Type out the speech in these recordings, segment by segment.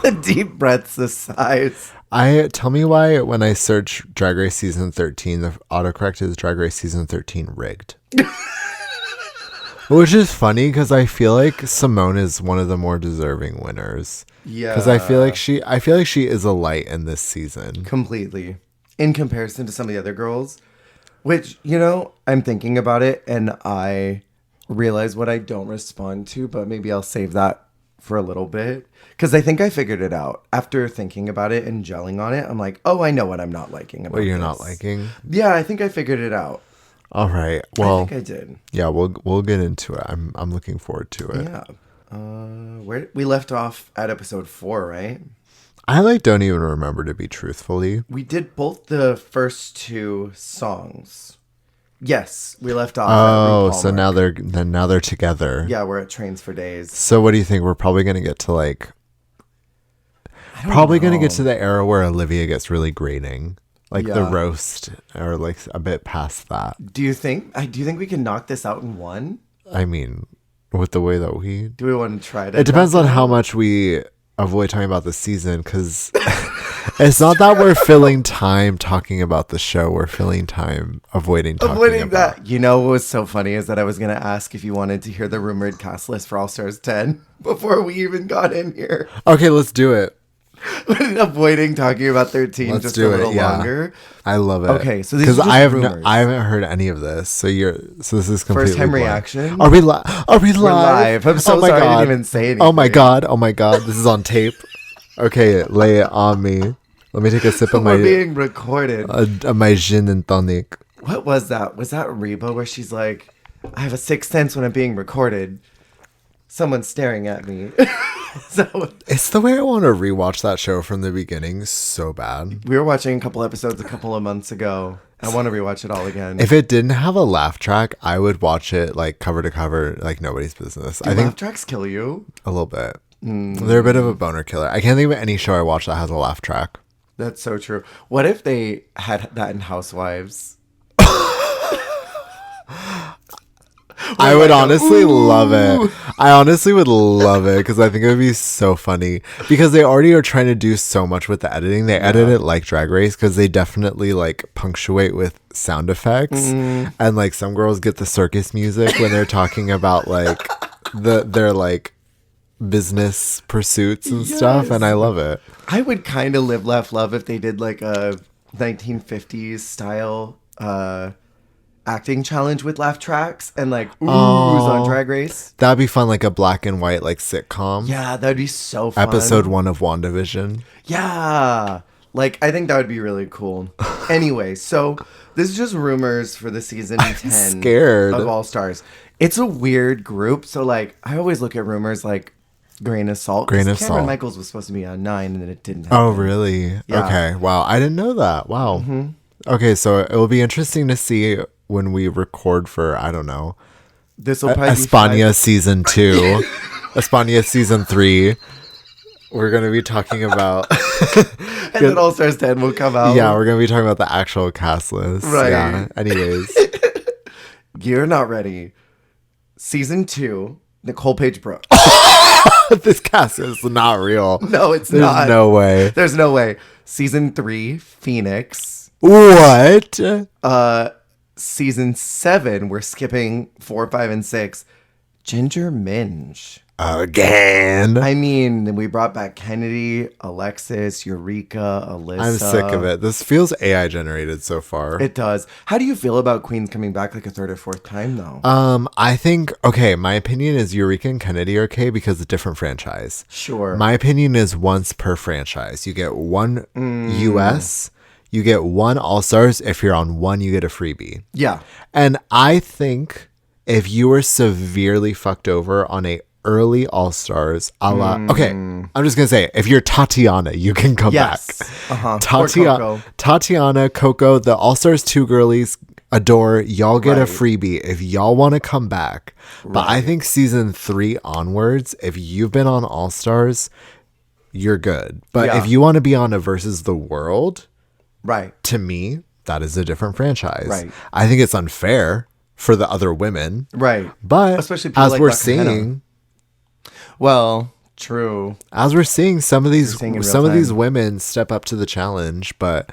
The deep breaths, the sighs. Tell me why when I search Drag Race Season 13, the autocorrect is Drag Race Season 13 rigged. Which is funny because I feel like Simone is one of the more deserving winners. Yeah. Because I feel like she is a light in this season. Completely. In comparison to some of the other girls. Which, you know, I'm thinking about it and I realize what I don't respond to, but maybe I'll save that for a little bit. Because I think I figured it out. After thinking about it and gelling on it, I'm like, oh, I know what I'm not liking about What you're this. not liking? Yeah, I think I figured it out. All right. Well, I think I did. Yeah, we'll get into it. I'm looking forward to it. Yeah. Where we left off at episode 4, right? I don't even remember, to be truthfully. We did both the first 2 songs. Yes, we left off. Oh, so now they're together. Yeah, we're at Trains for Days. So what do you think? We're probably gonna get to gonna get to the era where Olivia gets really grating, the roast, or a bit past that. Do you think we can knock this out in one? I mean, with the way that we do, we want to try to. It depends on how much we avoid talking about the season, because it's not that we're filling time talking about the show. We're filling time avoiding about that. You know what was so funny is that I was going to ask if you wanted to hear the rumored cast list for All Stars 10 before we even got in here. Okay, let's do it. Avoiding talking about 13 let's just do a little it, yeah. longer. I love it. Okay, so because I haven't heard any of this. So this is completely first time blank. reaction. Are we live? We're live. I'm so sorry I didn't even say anything. Oh my god! This is on tape. Okay, lay it on me. Let me take a sip of my. We're being recorded. My gin and tonic. What was that? Was that Reba where she's like, I have a sixth sense when I'm being recorded. Someone's staring at me. It's the way I want to rewatch that show from the beginning so bad. We were watching a couple episodes a couple of months ago. I want to rewatch it all again. If it didn't have a laugh track, I would watch it cover to cover, like nobody's business. Do laugh tracks kill you? A little bit. They're a bit of a boner killer. I can't think of any show I watch that has a laugh track. That's so true. What if they had that in Housewives? I would honestly love it. I honestly would love it because I think it would be so funny because they already are trying to do so much with the editing. They edit it like Drag Race because they definitely punctuate with sound effects and some girls get the circus music when they're talking about their business pursuits and stuff, and I love it. I would kind of live, laugh, love if they did a 1950s style acting challenge with laugh tracks and oohs on Drag Race. That'd be fun, a black and white sitcom. Yeah, that'd be so fun. Episode 1 of WandaVision. Yeah. I think that would be really cool. Anyway, so this is just rumors for the season 10 scared. of All Stars. It's a weird group, so I always look at rumors grain of salt. Cameron Michaels was supposed to be on 9 and then it didn't happen. Oh, really? Yeah. Okay. Wow. I didn't know that. Wow. Mm-hmm. Okay, so it will be interesting to see when we record for, I don't know, this will probably España season 2, España season 3. We're going to be talking about... and then All Stars 10 will come out. Yeah, we're going to be talking about the actual cast list. Right. Yeah. Anyways. You're not ready. Season 2, Nicole Page Brooks. This cast is not real. No, it's not. There's no way. There's no way. Season 3, Phoenix. What? Season 7, we're skipping 4, 5, and 6. Ginger Minge. Again. I mean, we brought back Kennedy, Alexis, Eureka, Alyssa. I'm sick of it. This feels AI generated so far. It does. How do you feel about Queens coming back a third or fourth time, though? I think, okay, my opinion is Eureka and Kennedy are okay because it's a different franchise. Sure. My opinion is once per franchise. You get one US, you get one All-Stars. If you're on one, you get a freebie. Yeah. And I think if you were severely fucked over on a early All-Stars okay, I'm just gonna say, if you're Tatiana, you can come back. Tatiana, Coco, the All-Stars 2 girlies adore. Y'all get a freebie if y'all want to come back. But I think season 3 onwards, if you've been on All-Stars, you're good. But if you want to be on a Versus the World, to me, that is a different franchise. I think it's unfair for the other women. Right. But especially people as we're seeing... seeing... Well, True. As we're seeing some of these seeing in real these time. women step up to the challenge, but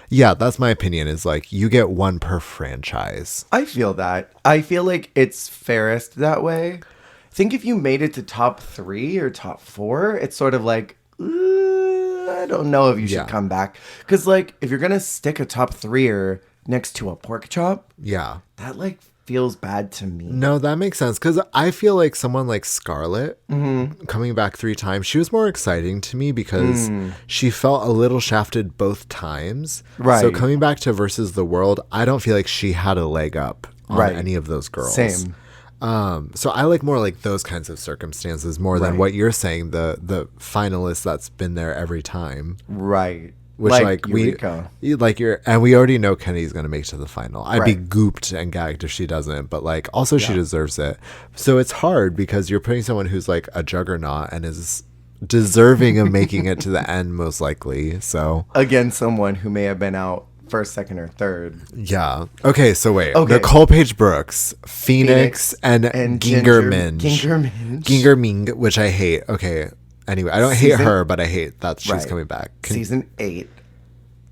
yeah, that's my opinion. Is like you get one per franchise. I feel that. I feel like it's fairest that way. I think if you made it to top 3 or top 4, it's sort of like, I don't know if you should Yeah. come back. Because, like, if you're going to stick a top 3er next to a pork chop, Yeah. that, like, feels bad to me. No, that makes sense because I feel like someone like Scarlett coming back 3 times, she was more exciting to me because she felt a little shafted both times. Right. So coming back to Versus the World, I don't feel like she had a leg up on Right. any of those girls. Same. So I like more like those kinds of circumstances more than Right. what you're saying, the finalist that's been there every time. Right. Which like Eureka. and we already know Kenny's gonna make it to the final. I'd be Right. gooped and gagged if she doesn't, but like also she Yeah. deserves it. So it's hard because you're putting someone who's like a juggernaut and is deserving of making it to the end most likely. So Against someone who may have been out first, second, or third. yeah. Okay, so wait. Okay. Nicole Page Brooks, Phoenix, and Ginger Ginger Minge. Minge. Ginger Minge, which I hate. Okay. Anyway, I don't hate Season- her, but I hate that she's Right. coming back. Season 8.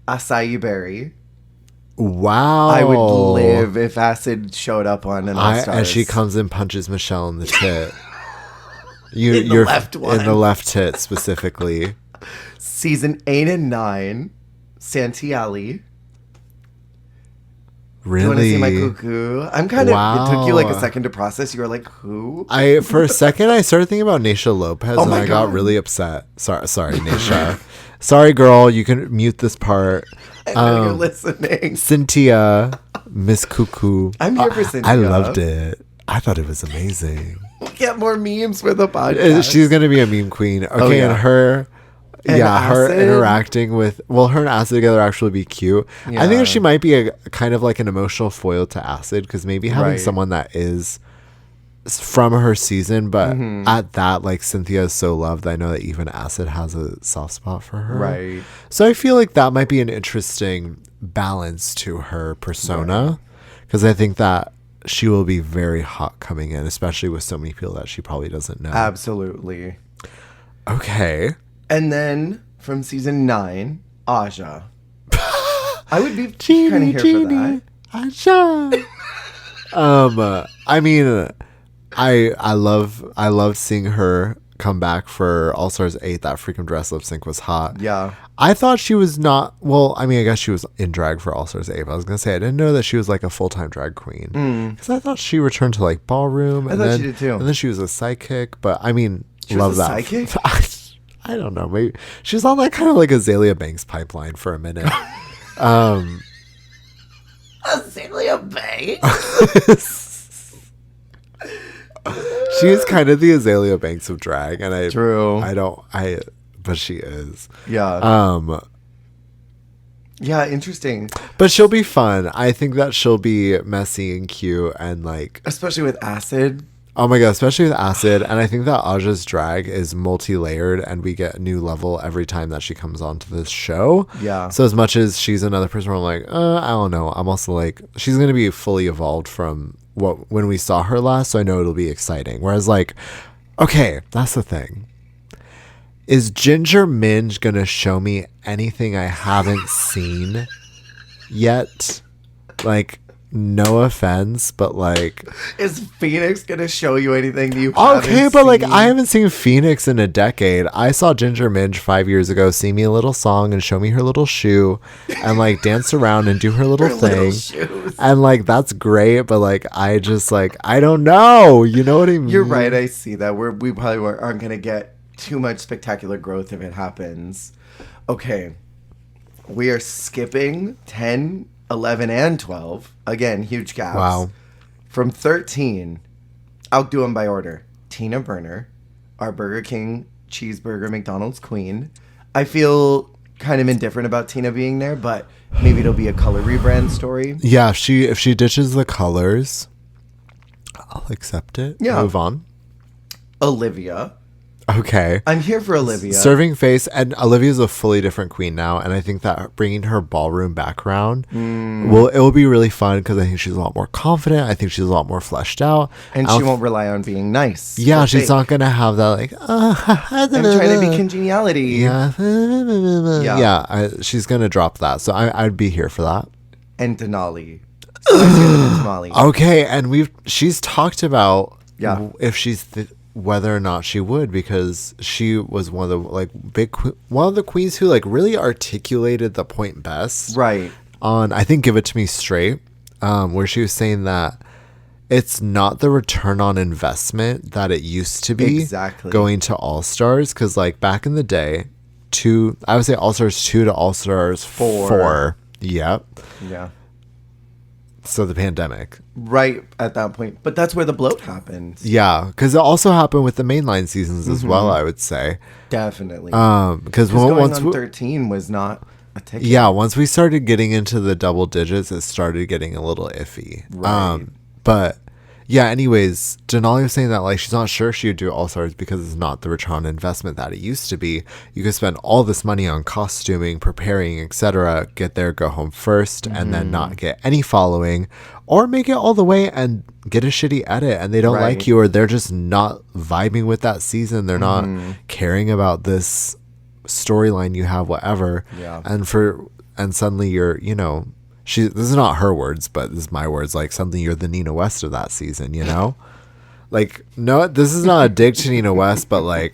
Acai Berry. Wow. I would live if Acid showed up on an All Stars. And she comes and punches Michelle in the tit. You, In the you're left one. in the left tit specifically. Season 8 and 9. Santiali. Really? Do you want to see my cuckoo? I'm kind of. Wow. It took you like a second to process. You were like, who? For a second I started thinking about Naisha Lopez and my I got God. really upset. Sorry, Naisha. Sorry, girl. You can mute this part. I know you're listening. Cynthia, Miss Cuckoo. I'm here for Cynthia. I loved it. I thought it was amazing. Get more memes for the podcast. She's gonna be a meme queen. Okay, yeah. and her. And her Acid? interacting with her and Acid together actually be cute. I think Yeah. that she might be a kind of like an emotional foil to Acid because maybe having Right. someone that is from her season, but Mm-hmm. at that, like Cynthia is so loved. I know that even Acid has a soft spot for her. Right. So I feel like that might be an interesting balance to her persona because I think that she will be very hot coming in, especially with so many people that she probably doesn't know. Absolutely. Okay. And then from season 9, Aja. I would be kind of here for that. Aja. I mean, I love seeing her come back for All Stars 8. That freaking dress lip sync was hot. Yeah. I thought she was not. Well, I mean, I guess she was in drag for All Stars 8. But I was gonna say I didn't know that she was like a full time drag queen because I thought she returned to like ballroom. I thought she did too. And then she was a sidekick. But I mean, She love was a that. sidekick? I don't know. Maybe she's on that kind of like Azalea Banks pipeline for a minute. Azalea Banks. She's kind of the Azalea Banks of drag, and True. but she is. Yeah. Yeah, interesting. But she'll be fun. I think that she'll be messy and cute and like, Especially with Acid. oh my God, especially with Acid. And I think that Aja's drag is multi-layered and we get a new level every time that she comes onto this show. Yeah. So as much as she's another person where I'm like, I don't know. I'm also like, she's going to be fully evolved from when we saw her last. So I know it'll be exciting. Whereas like, okay, that's the thing. Is Ginger Minge going to show me anything I haven't seen yet? Like, no offense, but like, Is Phoenix going to show you anything you haven't okay, but like, seen? I haven't seen Phoenix in a decade. I saw Ginger Minge 5 years ago sing me a little song and show me her little shoe and like dance around and do her little Her thing. little shoes. And like, that's great, but like, I just like, I don't know. You know what I mean? You're right. I see that. We probably aren't going to get too much spectacular growth if it happens. Okay. We are skipping 10, 11, and 12. Again, huge gaps. Wow. From 13, I'll do them by order. Tina Burner, our Burger King cheeseburger McDonald's queen. I feel kind of indifferent about Tina being there, but maybe it'll be a color rebrand story. Yeah, if she ditches the colors, I'll accept it. Yeah. Move on. Olivia. Okay. I'm here for Olivia. Serving face, and Olivia's a fully different queen now, and I think that bringing her ballroom background it will be really fun because I think she's a lot more confident. I think she's a lot more fleshed out, and she won't rely on being nice. Yeah, she's not gonna have that like. I'm trying to be congeniality. Yeah, she's gonna drop that, so I'd be here for that. And Denali. Tamale. Okay, and she's talked about if she's whether or not she would, because she was one of the like one of the queens who like really articulated the point best. Right. On I think Give It To Me Straight, where she was saying that it's not the return on investment that it used to be going to All Stars, because like back in the day, I would say All Stars 2 to All Stars 4. Yep. Yeah. So the pandemic. Right at that point. But that's where the bloat happened. Yeah, because it also happened with the mainline seasons as well, I would say. Definitely. Because once 13 was not a ticket. Yeah, once we started getting into the double digits, it started getting a little iffy. Right. But yeah, anyways, Denali was saying that like she's not sure she would do All Stars because it's not the return on investment that it used to be. You could spend all this money on costuming, preparing, etc., get there, go home first, and then not get any following, or make it all the way and get a shitty edit and they don't like you, or they're just not vibing with that season. They're not caring about this storyline you have, whatever. Yeah. And suddenly you're, this is not her words, but this is my words. Like, suddenly you're the Nina West of that season, Like, no, this is not a dig to Nina West, but like,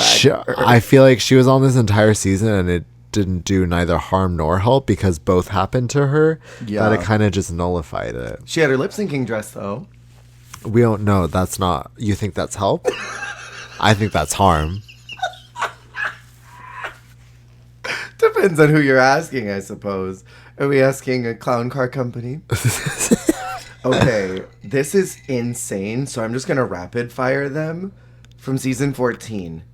I feel like she was on this entire season and it didn't do neither harm nor help because both happened to her. Yeah. That it kind of just nullified it. She had her lip syncing dress, though. We don't know. That's not. You think that's help? I think that's harm. Depends on who you're asking, I suppose. Are we asking a clown car company? Okay, this is insane. So I'm just going to rapid fire them. From season 14,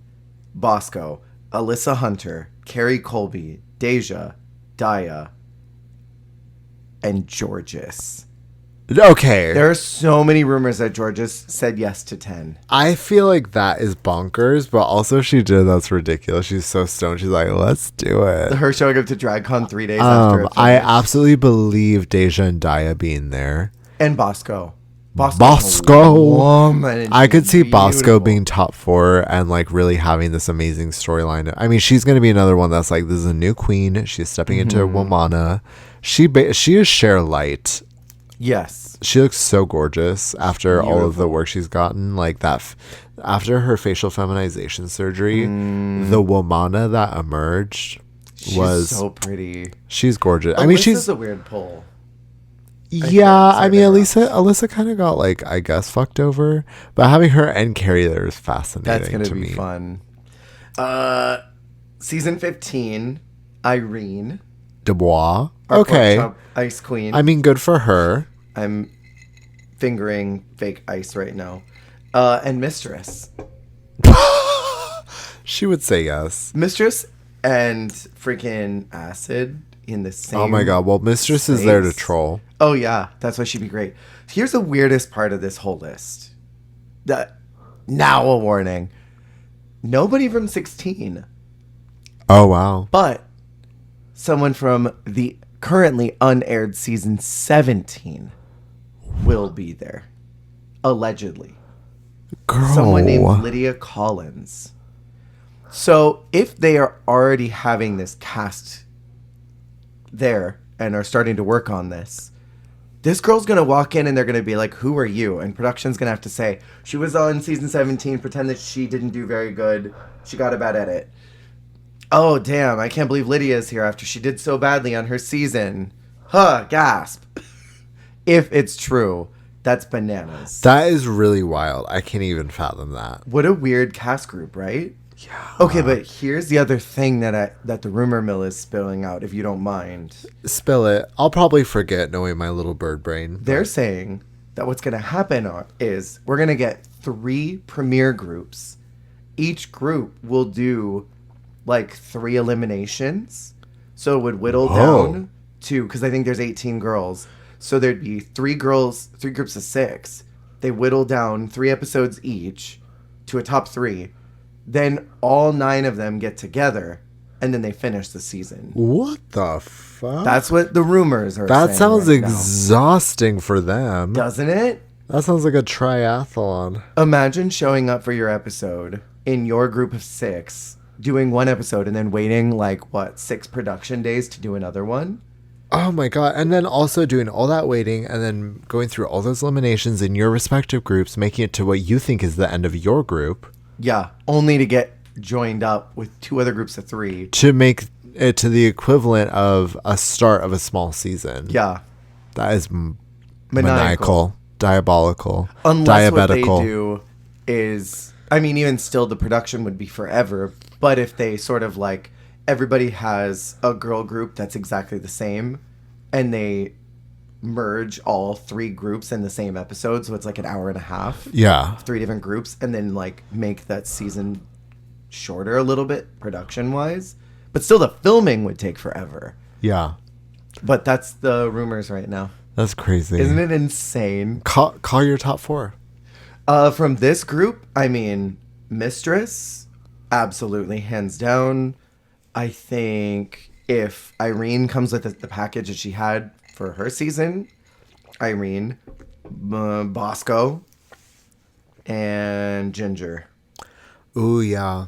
Bosco, Alyssa Hunter, Carrie Colby, Deja, Daya, and Georges. Okay. There are so many rumors that Georges said yes to 10. I feel like that is bonkers, but also that's ridiculous. She's so stoned. She's like, let's do it. Her showing up to DragCon 3 days after. I absolutely believe Deja and Daya being there. And Bosco. I could see Bosco being top 4 and like really having this amazing storyline. I mean, she's going to be another one that's like, this is a new queen. She's stepping into Womana. She is Cher Light. Yes. She looks so gorgeous after all of the work she's gotten. Like that, after her facial feminization surgery, the Womana that emerged was so pretty. She's gorgeous. I mean, she's a weird pull. Yeah, I mean, Alyssa kind of got like, I guess, fucked over. But having her and Carrie there is fascinating. That's gonna be fun. Season 15, Irene Dubois. Okay. Ice Queen. I mean, good for her. I'm fingering fake ice right now. And Mistress. She would say yes. Mistress and freaking Acid in the same. Oh my god. Well, Mistress is there to troll. Oh yeah, that's why she'd be great. Here's the weirdest part of this whole list. Now a warning. Nobody from 16. Oh wow. But someone from the currently unaired season 17 will be there. Allegedly. Girl. Someone named Lydia Collins. So if they are already having this cast there and are starting to work on this girl's going to walk in and they're going to be like, who are you? And production's going to have to say, she was on season 17, pretend that she didn't do very good. She got a bad edit. Oh, damn, I can't believe Lydia's here after she did so badly on her season. Huh, gasp. If it's true, that's bananas. That is really wild. I can't even fathom that. What a weird cast group, right? Yeah. Okay, but here's the other thing that the rumor mill is spilling out, if you don't mind. Spill it. I'll probably forget, knowing my little bird brain. They're saying that what's going to happen is we're going to get 3 premiere groups. Each group will do like 3 eliminations. So it would whittle down to, because I think there's 18 girls. So there'd be 3 girls, 3 groups of 6. They whittle down 3 episodes each to a top 3. then all 9 of them get together, and then they finish the season. What the fuck? That's what the rumors are That saying sounds right now. exhausting for them. Doesn't it? That sounds like a triathlon. Imagine showing up for your episode in your group of 6, doing one episode, and then waiting 6 production days to do another one. Oh my god. And then also doing all that waiting and then going through all those eliminations in your respective groups, making it to what you think is the end of your group. Yeah, only to get joined up with 2 other groups of 3. To make it to the equivalent of a start of a small season. Yeah. That is maniacal, diabolical, Unless what they diabetical. do is, I mean, even still the production would be forever, but if they sort of everybody has a girl group that's exactly the same, and they merge all 3 groups in the same episode, so it's an hour and a half. Yeah. 3 different groups, and then make that season shorter a little bit production wise, but still the filming would take forever. Yeah. But that's the rumors right now. That's crazy. Isn't it insane? Call your top 4. From this group, I mean, Mistress, absolutely, hands down. I think if Irene comes with the package that she had for her season, Irene, Bosco, and Ginger. Ooh, yeah.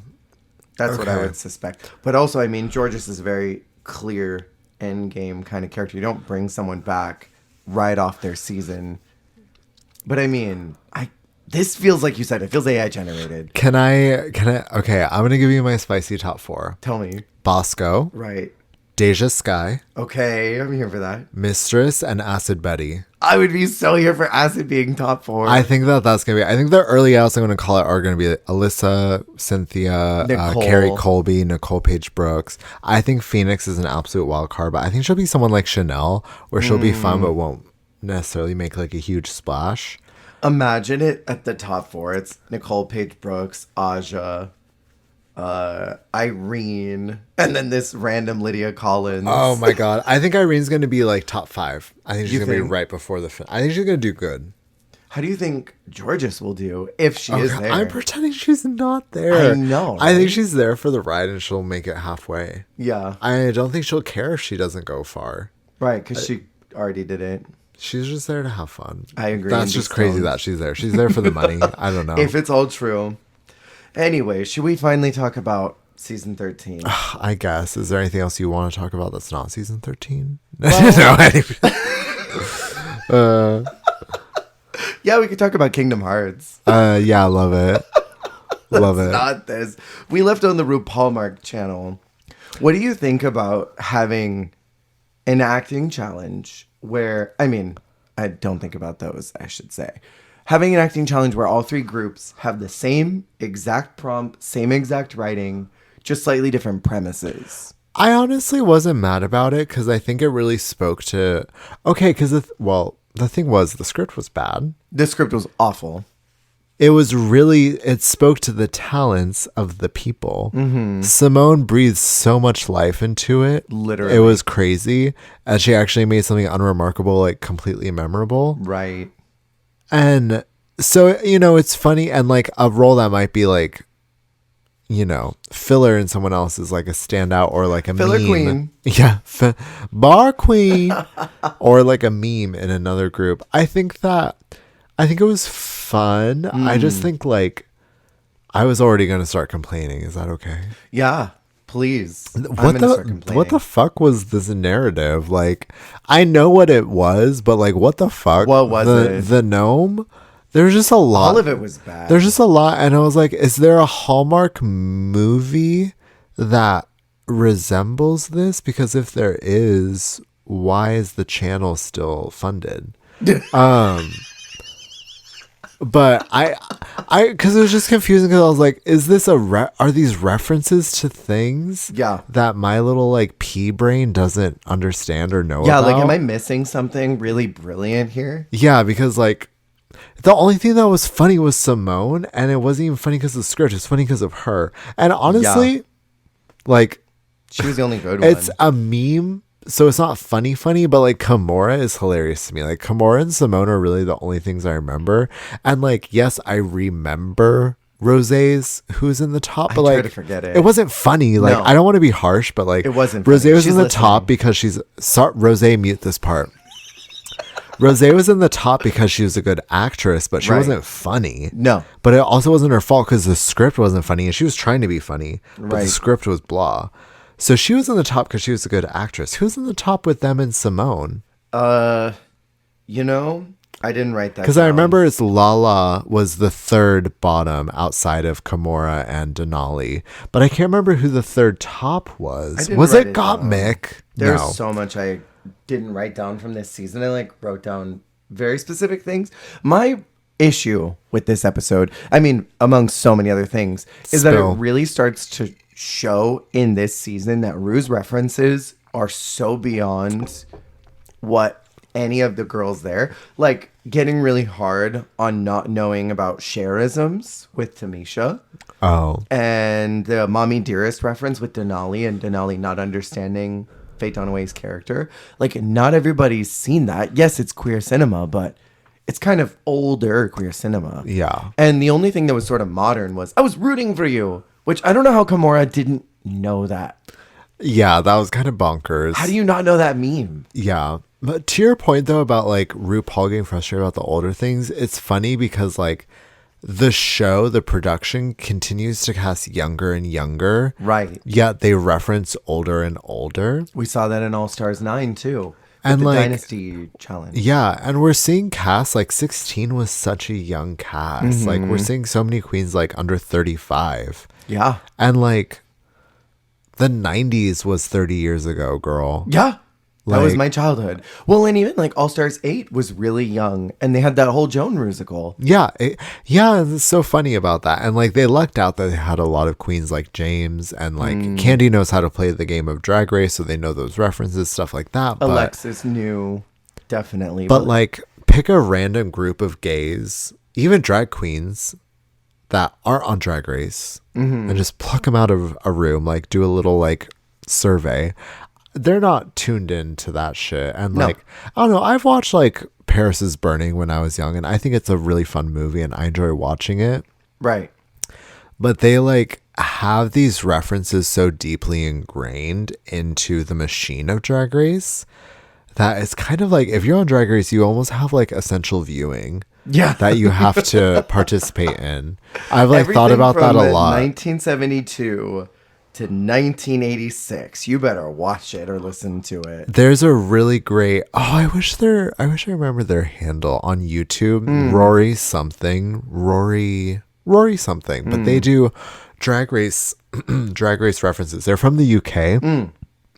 That's what I would suspect. But also, I mean, Georges is a very clear end game kind of character. You don't bring someone back right off their season. But I mean, this feels like you said, it feels AI generated. Can I, okay, I'm going to give you my spicy top 4. Tell me. Bosco. Right. Deja Sky. Okay, I'm here for that. Mistress and Acid Betty. I would be so here for Acid being top 4. I think that's going to be, I think the early outs I'm going to call it are going to be Alyssa, Cynthia, Carrie Colby, Nicole Page Brooks. I think Phoenix is an absolute wild card, but I think she'll be someone like Chanel, where she'll be fun, but won't necessarily make a huge splash. Imagine it at the top 4. It's Nicole Page Brooks, Aja, Irene, and then this random Lydia Collins. Oh my god. I think Irene's going to be top 5. I think she's going to be right before the I think she's going to do good. How do you think Georges will do if she is there? I'm pretending she's not there. I know. I think she's there for the ride and she'll make it halfway. Yeah. I don't think she'll care if she doesn't go far. Right, because she already did it. She's just there to have fun. I agree. That's just crazy that she's there. She's there for the money. I don't know. If it's all true. Anyway, should we finally talk about season 13? I guess. Is there anything else you want to talk about that's not season 13? Well, yeah, we could talk about Kingdom Hearts. Yeah, I love it. Love it. Not this. We left on the RuPaul Mark channel. What do you think about having an acting challenge where, I mean, I don't think about those, I should say. Having an acting challenge where all 3 groups have the same exact prompt, same exact writing, just slightly different premises. I honestly wasn't mad about it because I think it really spoke to... Okay, because, the thing was, the script was bad. The script was awful. It was really... It spoke to the talents of the people. Mm-hmm. Simone breathed so much life into it. Literally. It was crazy. And she actually made something unremarkable, completely memorable. Right. And so, it's funny. And, a role that might be, filler in someone else is, a standout or, a Filler meme. queen. Yeah. Bar queen. Or, a meme in another group. I think it was fun. I just think, I was already going to start complaining. Is that okay? Yeah. Please. What the fuck was this narrative? I know what it was, but what the fuck? What was it? The gnome? There's just a lot. All of it was bad. There's just a lot, and I was like, is there a Hallmark movie that resembles this? Because if there is, why is the channel still funded? But because it was just confusing because I was like, is this are these references to things that my little pea brain doesn't understand or know about? Am I missing something really brilliant here? Yeah, because the only thing that was funny was Simone, and it wasn't even funny because of the script. It's funny because of her. And honestly, she was the only good one. It's a meme. So it's not funny, but Kimura is hilarious to me. Kimura and Simone are really the only things I remember. And yes, I remember Rosé's who's in the top, but try like to forget it. It wasn't funny. Like No. I don't want to be harsh, but like It wasn't Rosé funny. was She's in the listening. top because Rosé, mute this part. Rosé was in the top because she was a good actress, but she Right. wasn't funny. No. But it also wasn't her fault because the script wasn't funny and she was trying to be funny, but the Right. script was blah. So she was in the top because she was a good actress. Who's in the top with them and Simone? You know, I didn't write that Because I down. remember it's Lala was the third bottom outside of Kimura and Denali. But I can't remember who the third top was. didn't Was write it it down. Gottmik? There's No. so much I didn't write down from this season. I like wrote down very specific things. My issue with this episode, I mean, among so many other things, is that Spill. it really starts to show in this season that Rue's references are so beyond what any of the girls there, like getting really hard on not knowing about shareisms with Tamisha. Oh. And the Mommy Dearest reference with Denali and Denali not understanding Faye Dunaway's character. Like, not everybody's seen that. Yes, it's queer cinema, but it's kind of older queer cinema. Yeah. And the only thing that was sort of modern was, I was rooting for you, which I don't know how Kimura didn't know that. Yeah, that was kind of bonkers. How do you not know that meme? Yeah. But to your point, though, about like RuPaul getting frustrated about the older things, it's funny because like the show, the production continues to cast younger and younger. Right. Yet they reference older and older. We saw that in All Stars 9, too. With And, the like, Dynasty Challenge. Yeah. And we're seeing casts like 16 was such a young cast. Like we're seeing so many queens like under 35. Yeah. And like the 90s was 30 years ago, girl. Yeah. That was Like- my childhood. Well, and even like All Stars 8 was really young, and they had that whole Joan musical. Yeah, yeah, it's so funny about that. And like they lucked out that they had a lot of queens like James and like Candy knows how to play the game of Drag Race, so they know those references, stuff like that. But, Alexis knew, definitely. but like pick a random group of gays, even drag queens that aren't on Drag Race, and just pluck them out of a room, like do a little like survey. They're not tuned into that shit. And No. like, I don't know, I've watched like Paris is Burning when I was young, and I think it's a really fun movie and I enjoy watching it. Right. But they like have these references so deeply ingrained into the machine of Drag Race that it's kind of like if you're on Drag Race, you almost have like essential viewing Yeah. that you have to participate in. I've like thought Everything about that from a lot. 1972 to 1986. You better watch it or listen to it. There's a really great. Oh, I wish I remember their handle on YouTube. Rory something. Rory something. But they do Drag Race Drag Race references. They're from the UK.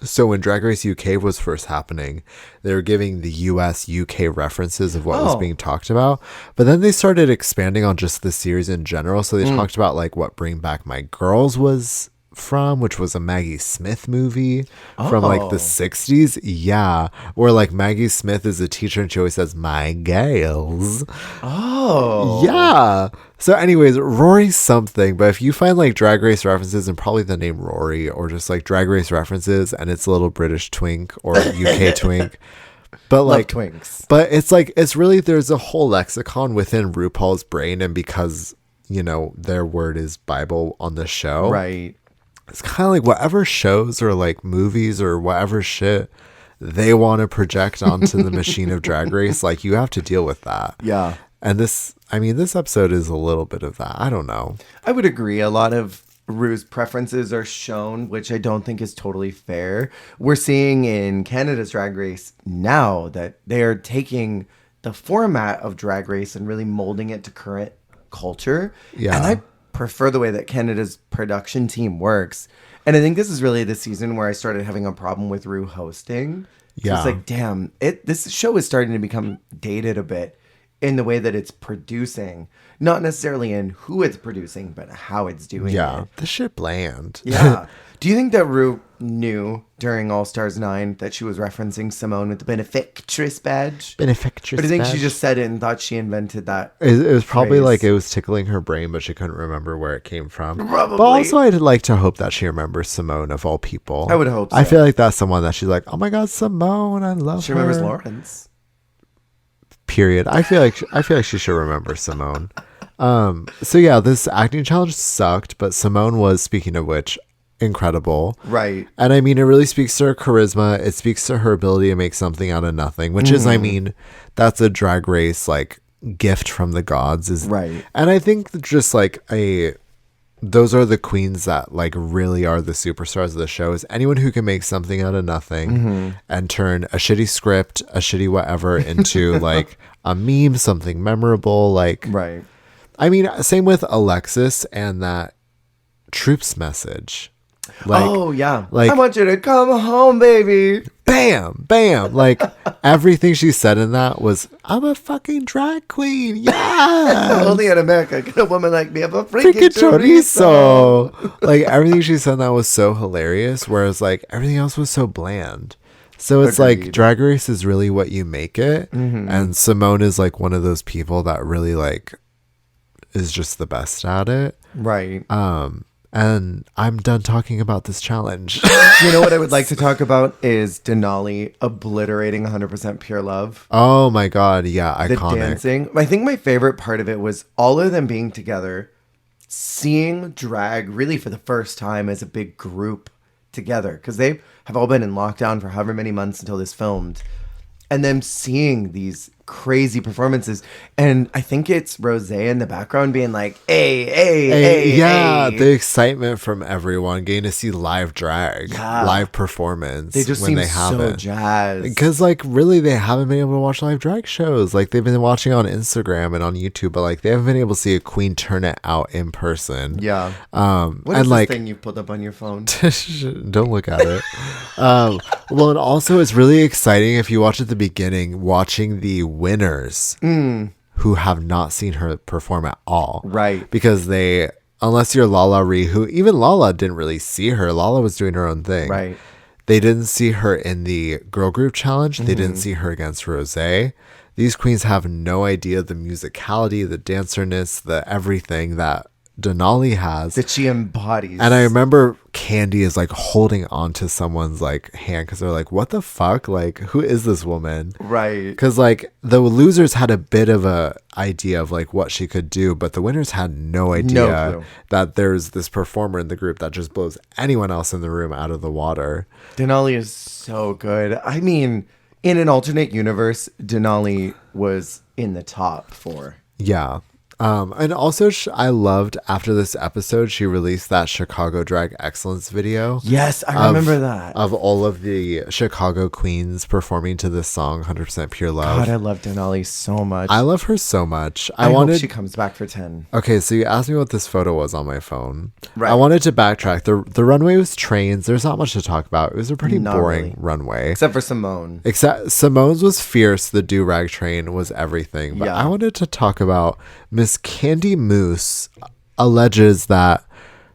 So when Drag Race UK was first happening, they were giving the US UK references of what was Oh. being talked about. But then they started expanding on just the series in general. So they talked about like what Bring Back My Girls was from, which was a Maggie Smith movie from like the Oh. 60s. Yeah. Where like Maggie Smith is a teacher and she always says, my gals. Oh. Yeah. So anyways, Rory something. But if you find like Drag Race references and probably the name Rory or just like Drag Race references and it's a little British twink or UK twink. But Love like twinks. but it's like it's really there's a whole lexicon within RuPaul's brain, and because you know their word is Bible on the show. Right. It's kind of like whatever shows or like movies or whatever shit they want to project onto the machine of Drag Race, like you have to deal with that. Yeah. And this episode is a little bit of that. I don't know. I would agree. A lot of Rue's preferences are shown, which I don't think is totally fair. We're seeing in Canada's Drag Race now that they are taking the format of Drag Race and really molding it to current culture. Yeah. And I prefer the way that Canada's production team works. And I think this is really the season where I started having a problem with Rue hosting. So Yeah. it's like, damn, this show is starting to become dated a bit in the way that it's producing. Not necessarily in who it's producing, but how it's doing Yeah. it. This shit bland. Yeah. Do you think that Rue knew during All Stars 9 that she was referencing Simone with the benefactress badge? Benefactress. Or do you think she badge. just said it and thought she invented that? It was probably phrase? like it was tickling her brain, but she couldn't remember where it came from. Probably. But also, I'd like to hope that she remembers Simone of all people. I would hope I so. feel like that's someone that she's like, oh my god, Simone, I love She her. remembers Lawrence. Period. I feel like she should remember Simone. So yeah, this acting challenge sucked, but Simone was, speaking of which, incredible. Right. And I mean, it really speaks to her charisma. It speaks to her ability to make something out of nothing, which is, I mean, that's a Drag Race like gift from the gods. Is Right. And I think that just like those are the queens that like really are the superstars of the show. Is anyone who can make something out of nothing and turn a shitty script, a shitty whatever into like a meme, something memorable. Like, Right. I mean, same with Alexis and that Troops message. Like, oh yeah, like I want you to come home, baby. bam, bam. Like everything she said in that was, I'm a fucking drag queen. Yeah. Only in America can a woman like me have a freaking chorizo. Like everything she said in that was so hilarious, whereas like everything else was so bland. So it's like Agreed. Drag Race is really what you make it. And Simone is like one of those people that really like is just the best at it. Right. And I'm done talking about this challenge. You know what I would like to talk about is Denali obliterating 100% Pure Love. Oh my god, yeah, The iconic. dancing. I think my favorite part of it was all of them being together, seeing drag really for the first time as a big group together, because they have all been in lockdown for however many months until this filmed, and them seeing these crazy performances. And I think it's Rosé in the background being like, hey, yeah, hey. the excitement from everyone getting to see live drag, Yeah. live performance. They just when seem they have so it. jazzed. Because like really they haven't been able to watch live drag shows. Like they've been watching on Instagram and on YouTube, but like they haven't been able to see a queen turn it out in person. Yeah. What What and is like this thing you pulled up on your phone? don't look at it. Well, and also it's really exciting if you watch at the beginning, watching the winners who have not seen her perform at all. Right. Because they, unless you're Lala Ree, who even Lala didn't really see her. Lala was doing her own thing. Right. They didn't see her in the girl group challenge. They didn't see her against Rosé. These queens have no idea the musicality, the dancerness, the everything that Denali has. That she embodies. And I remember Candy is like holding on to someone's like hand because they're like, what the fuck? Like, who is this woman? Right. Because like the losers had a bit of a idea of like what she could do, but the winners had no idea clue. that there's this performer in the group that just blows anyone else in the room out of the water. Denali is so good. I mean, in an alternate universe, Denali was in the top 4. Yeah. And also I loved after this episode, she released that Chicago Drag Excellence video. Yes, I remember that. Of all of the Chicago queens performing to this song, 100% Pure Love. God, I love Denali so much. I love her so much. I hope she comes back for 10. Okay, so you asked me what this photo was on my phone. Right. I wanted to backtrack. The runway was trains. There's not much to talk about. It was a pretty Not boring really. runway. Except for Simone. Except Simone's was fierce. The do-rag train was everything. But Yeah. I wanted to talk about Miss Candy Moose alleges that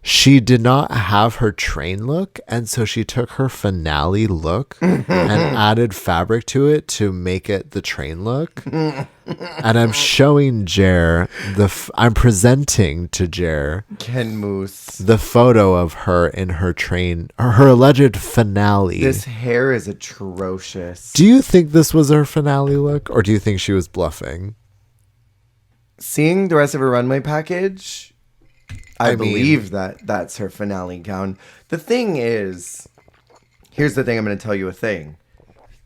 she did not have her train look, and so she took her finale look and added fabric to it to make it the train look. And I'm showing Jer I'm presenting to Jer Ken Moose. the photo of her in her train, her alleged finale. This hair is atrocious. Do you think this was her finale look, or do you think she was bluffing? Seeing the rest of her runway package, I mean- believe that that's her finale gown. The thing is, here's the thing. I'm going to tell you a thing.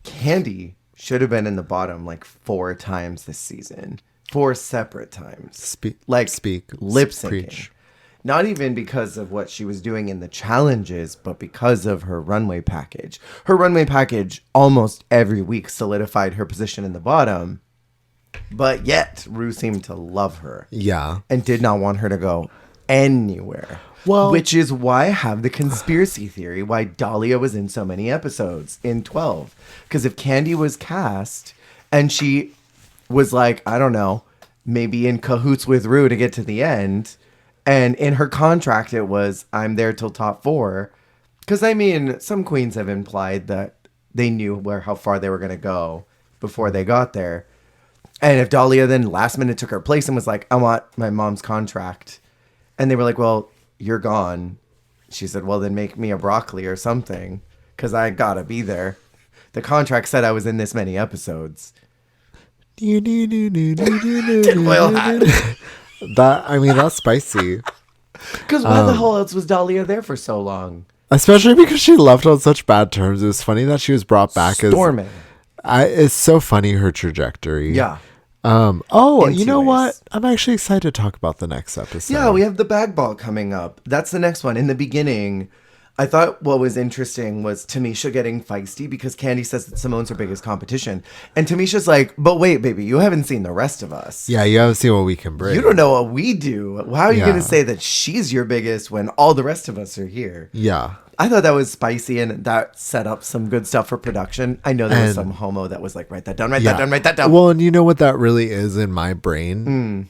Candy should have been in the bottom like 4 times this season. 4 separate times. Speak, Lip syncing. preach. Not even because of what she was doing in the challenges, but because of her runway package. Her runway package almost every week solidified her position in the bottom. But yet, Rue seemed to love her Yeah. and did not want her to go anywhere. Well- which is why I have the conspiracy theory why Dahlia was in so many episodes in 12. Because if Candy was cast and she was like, I don't know, maybe in cahoots with Rue to get to the end, and in her contract it was, I'm there till top 4. Because, I mean, some queens have implied that they knew how far they were going to go before they got there. And if Dahlia then last minute took her place and was like, I want my mom's contract. And they were like, well, you're gone. She said, well, then make me a broccoli or something, because I got to be there. The contract said I was in this many episodes. Tinfoil Tinfoil hat. That's spicy. Because why the hell else was Dahlia there for so long? Especially because she left on such bad terms. It was funny that she was brought back Storming. It's so funny, her trajectory. Yeah. You know what? I'm actually excited to talk about the next episode. Yeah, we have the bag ball coming up. That's the next one. In the beginning, I thought what was interesting was Tamisha getting feisty because Candy says that Simone's her biggest competition. And Tamisha's like, but wait, baby, you haven't seen the rest of us. Yeah, you haven't seen what we can bring. You don't know what we do. How are you going to say that she's your biggest when all the rest of us are here? Yeah. I thought that was spicy and that set up some good stuff for production. I know there was some homo that was like, write that down, write that down. Well, and you know what that really is in my brain?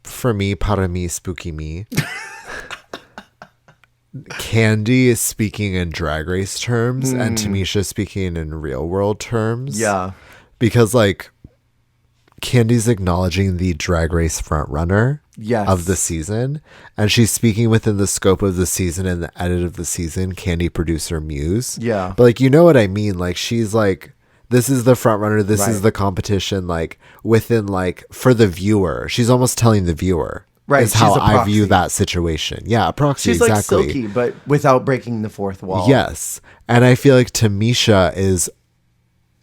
For me, para me, spooky me. Candy is speaking in Drag Race terms and Tamisha speaking in real world terms. Yeah. Because like Candy's acknowledging the Drag Race front runner of the season, and she's speaking within the scope of the season and the edit of the season, Candy producer Muse. Yeah. But like, you know what I mean? Like, she's like, this is the front runner, this is the competition, like within like for the viewer. She's almost telling the viewer. Right, is how I view that situation. Yeah, a proxy. She's like Silky, but without breaking the fourth wall. Yes, and I feel like Tamisha is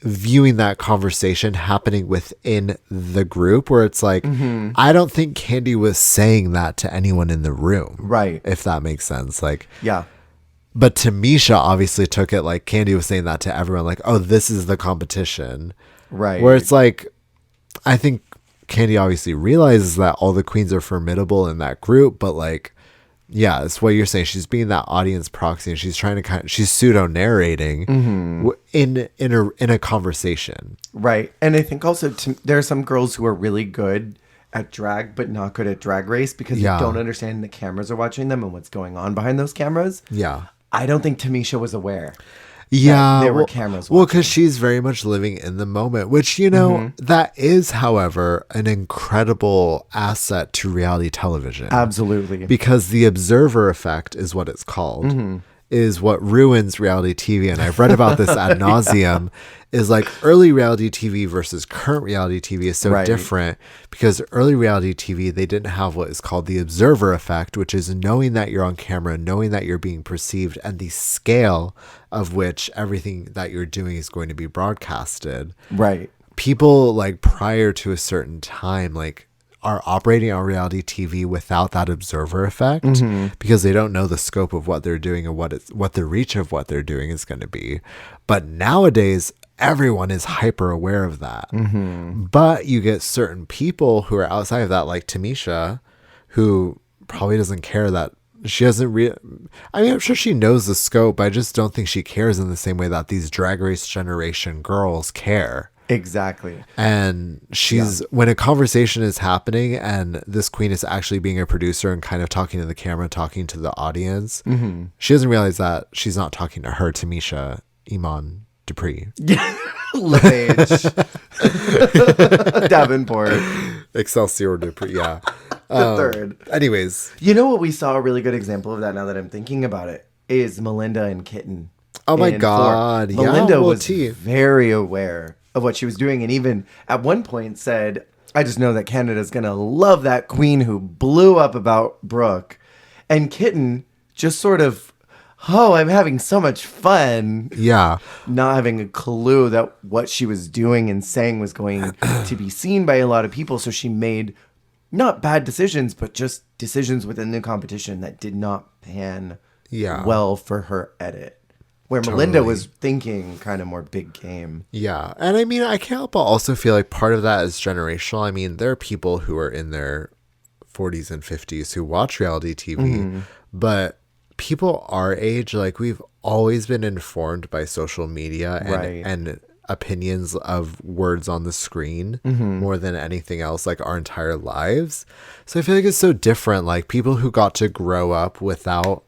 viewing that conversation happening within the group, where it's like, I don't think Candy was saying that to anyone in the room. Right. If that makes sense. Like, yeah. But Tamisha obviously took it like Candy was saying that to everyone. Like, oh, this is the competition. Right. Where it's like, I think Candy obviously realizes that all the queens are formidable in that group, but like, yeah, it's what you're saying. She's being that audience proxy, and she's trying to she's pseudo narrating in a conversation, right? And I think also there are some girls who are really good at drag, but not good at Drag Race because you don't understand the cameras are watching them and what's going on behind those cameras. Yeah, I don't think Tamisha was aware. Yeah, there were cameras watching. Well, because she's very much living in the moment, which, you know, that is, however, an incredible asset to reality television. Absolutely. Because the observer effect is what it's called, is what ruins reality TV. And I've read about this ad nauseum, is like early reality TV versus current reality TV is so different because early reality TV, they didn't have what is called the observer effect, which is knowing that you're on camera, knowing that you're being perceived, and the scale of which everything that you're doing is going to be broadcasted. Right. People like prior to a certain time, like are operating on reality TV without that observer effect because they don't know the scope of what they're doing and what the reach of what they're doing is going to be. But nowadays, everyone is hyper aware of that. But you get certain people who are outside of that, like Tamisha, who probably doesn't care that she doesn't I mean, I'm sure she knows the scope. I just don't think she cares in the same way that these Drag Race generation girls care. Exactly. And she's when a conversation is happening and this queen is actually being a producer and kind of talking to the camera, talking to the audience, she doesn't realize that she's not talking to her, Tamisha Iman Dupree. LePage. Davenport. Excelsior Dupree, yeah. The third. Anyways. You know what we saw a really good example of that now that I'm thinking about it is Melinda and Kitten. Oh my God. Yeah. Melinda was very aware of what she was doing, and even at one point said, I just know that Canada's gonna love that queen who blew up about Brooke. And Kitten just sort of, oh, I'm having so much fun. Yeah. Not having a clue that what she was doing and saying was going to be seen by a lot of people. So she made not bad decisions, but just decisions within the competition that did not pan well for her edit. Where Melinda was thinking kind of more big game. Yeah. And I mean, I can't help but also feel like part of that is generational. I mean, there are people who are in their 40s and 50s who watch reality TV, but people our age, like we've always been informed by social media and opinions of words on the screen more than anything else, like our entire lives. So I feel like it's so different. Like people who got to grow up without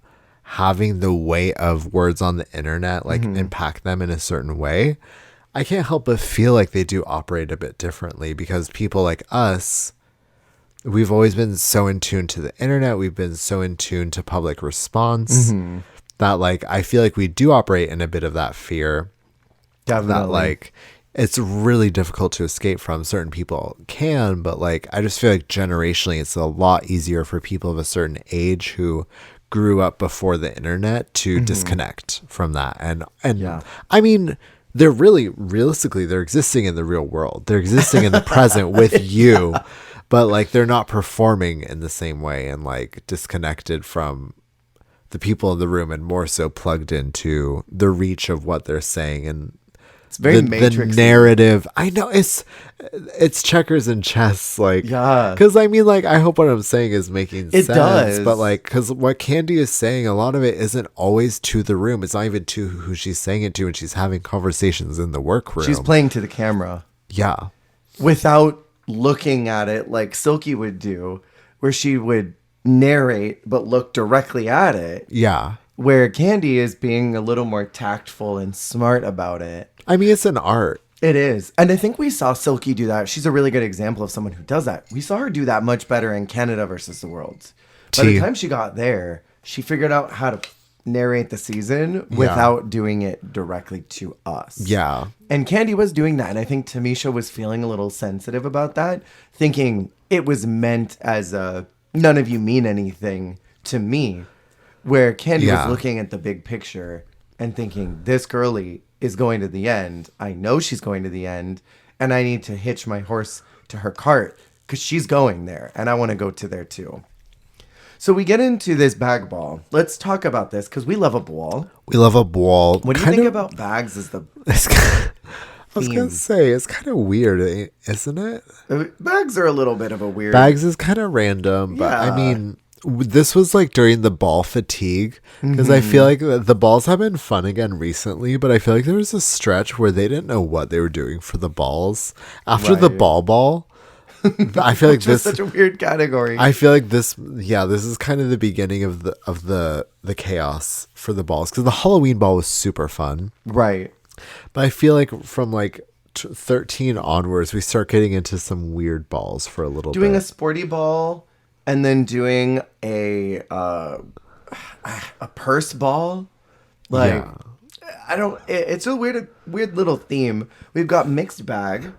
having the weight of words on the internet like impact them in a certain way, I can't help but feel like they do operate a bit differently because people like us, we've always been so in tune to the internet, we've been so in tune to public response that like I feel like we do operate in a bit of that fear. Definitely. That like it's really difficult to escape from. Certain people can, but like I just feel like generationally it's a lot easier for people of a certain age who grew up before the internet to disconnect from that. And Yeah. I mean, they're really realistically they're existing in the real world. They're existing in the present with you, but like they're not performing in the same way and like disconnected from the people in the room and more so plugged into the reach of what they're saying and It's very the Matrix-y. narrative. I know it's checkers and chess, like Yeah. Because I mean, like I hope what I'm saying is making It sense. does. But like, because what Candy is saying, a lot of it isn't always to the room. It's not even to who she's saying it to, and she's having conversations in the workroom. She's playing to the camera Yeah, without looking at it like Silky would do, where she would narrate but look directly at it. yeah. Where Candy is being a little more tactful and smart about it. I mean, it's an art. It is. And I think we saw Silky do that. She's a really good example of someone who does that. We saw her do that much better in Canada versus the World. By the time she got there, she figured out how to narrate the season without doing it directly to us. Yeah. And Candy was doing that. And I think Tamisha was feeling a little sensitive about that, thinking it was meant as a none of you mean anything to me. Where Candy was looking at the big picture and thinking, this girly is going to the end. I know she's going to the end. And I need to hitch my horse to her cart because she's going there. And I want to go to there too. So we get into this bag ball. Let's talk about this because we love a ball. We love a ball. What do you think about bags as the I was theme? gonna say it's kind of weird, isn't it? Bags are a little bit of a weird... Bags is kind of random, but I Yeah. mean, this was like during the ball fatigue because I feel like the balls have been fun again recently, but I feel like there was a stretch where they didn't know what they were doing for the balls after the Right. ball. I feel like Which this is such a weird category. I feel like this is kind of the beginning of the chaos for the balls because the Halloween ball was super fun. Right. But I feel like from like 13 onwards, we start getting into some weird balls for a little Doing a bit. sporty ball and then doing a purse ball. Like, Yeah. I don't, it's a weird little theme. We've got mixed bag.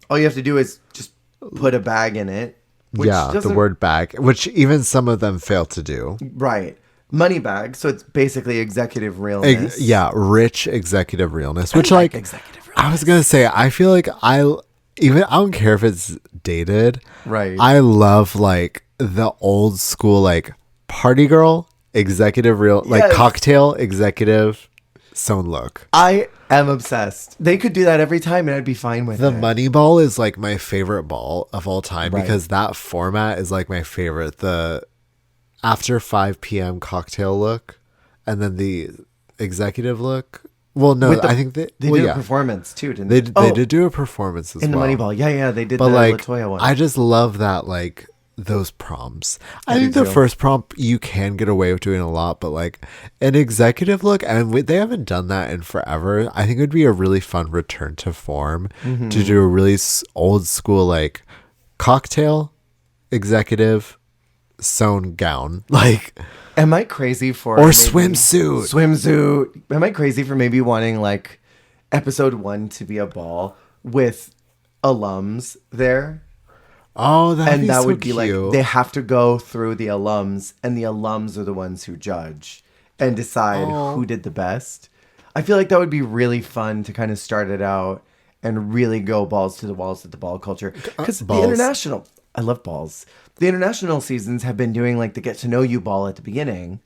All you have to do is just put a bag in it. Which Yeah, the doesn't- word bag, which even some of them fail to do. Right. Money bag. So it's basically executive realness. Rich executive realness, I which like like executive I was gonna say, I feel like I don't care if it's dated. Right. I love like the old school like party girl executive Yes. cocktail executive sewn look. I am obsessed. They could do that every time and I'd be fine with The it. money ball is like my favorite ball of all time Right. because that format is like my favorite. The after 5 p.m. cocktail look and then the executive look. Well, no, With the- I think They did a performance too, didn't they they? did do a performance as in the well. Moneyball. Yeah, they did But the like, Latoya one. I just love that like those prompts. I I think do the too. first prompt you can get away with doing a lot, but like an executive look, and they haven't done that in forever. I think it would be a really fun return to form Mm-hmm. to do a really old school like cocktail executive sewn gown, like Am I crazy for or maybe- swimsuit. Swimsuit. Am I crazy for maybe wanting like episode 1 to be a ball with alums there? Oh, that'd be That so would be cute. like they have to go through the alums, and the alums are the ones who judge and decide who did the best. I feel like that would be really fun to kind of start it out and really go balls to the walls with the ball culture. Because the balls. international, I love balls. The international seasons have been doing like the get to know you ball at the beginning.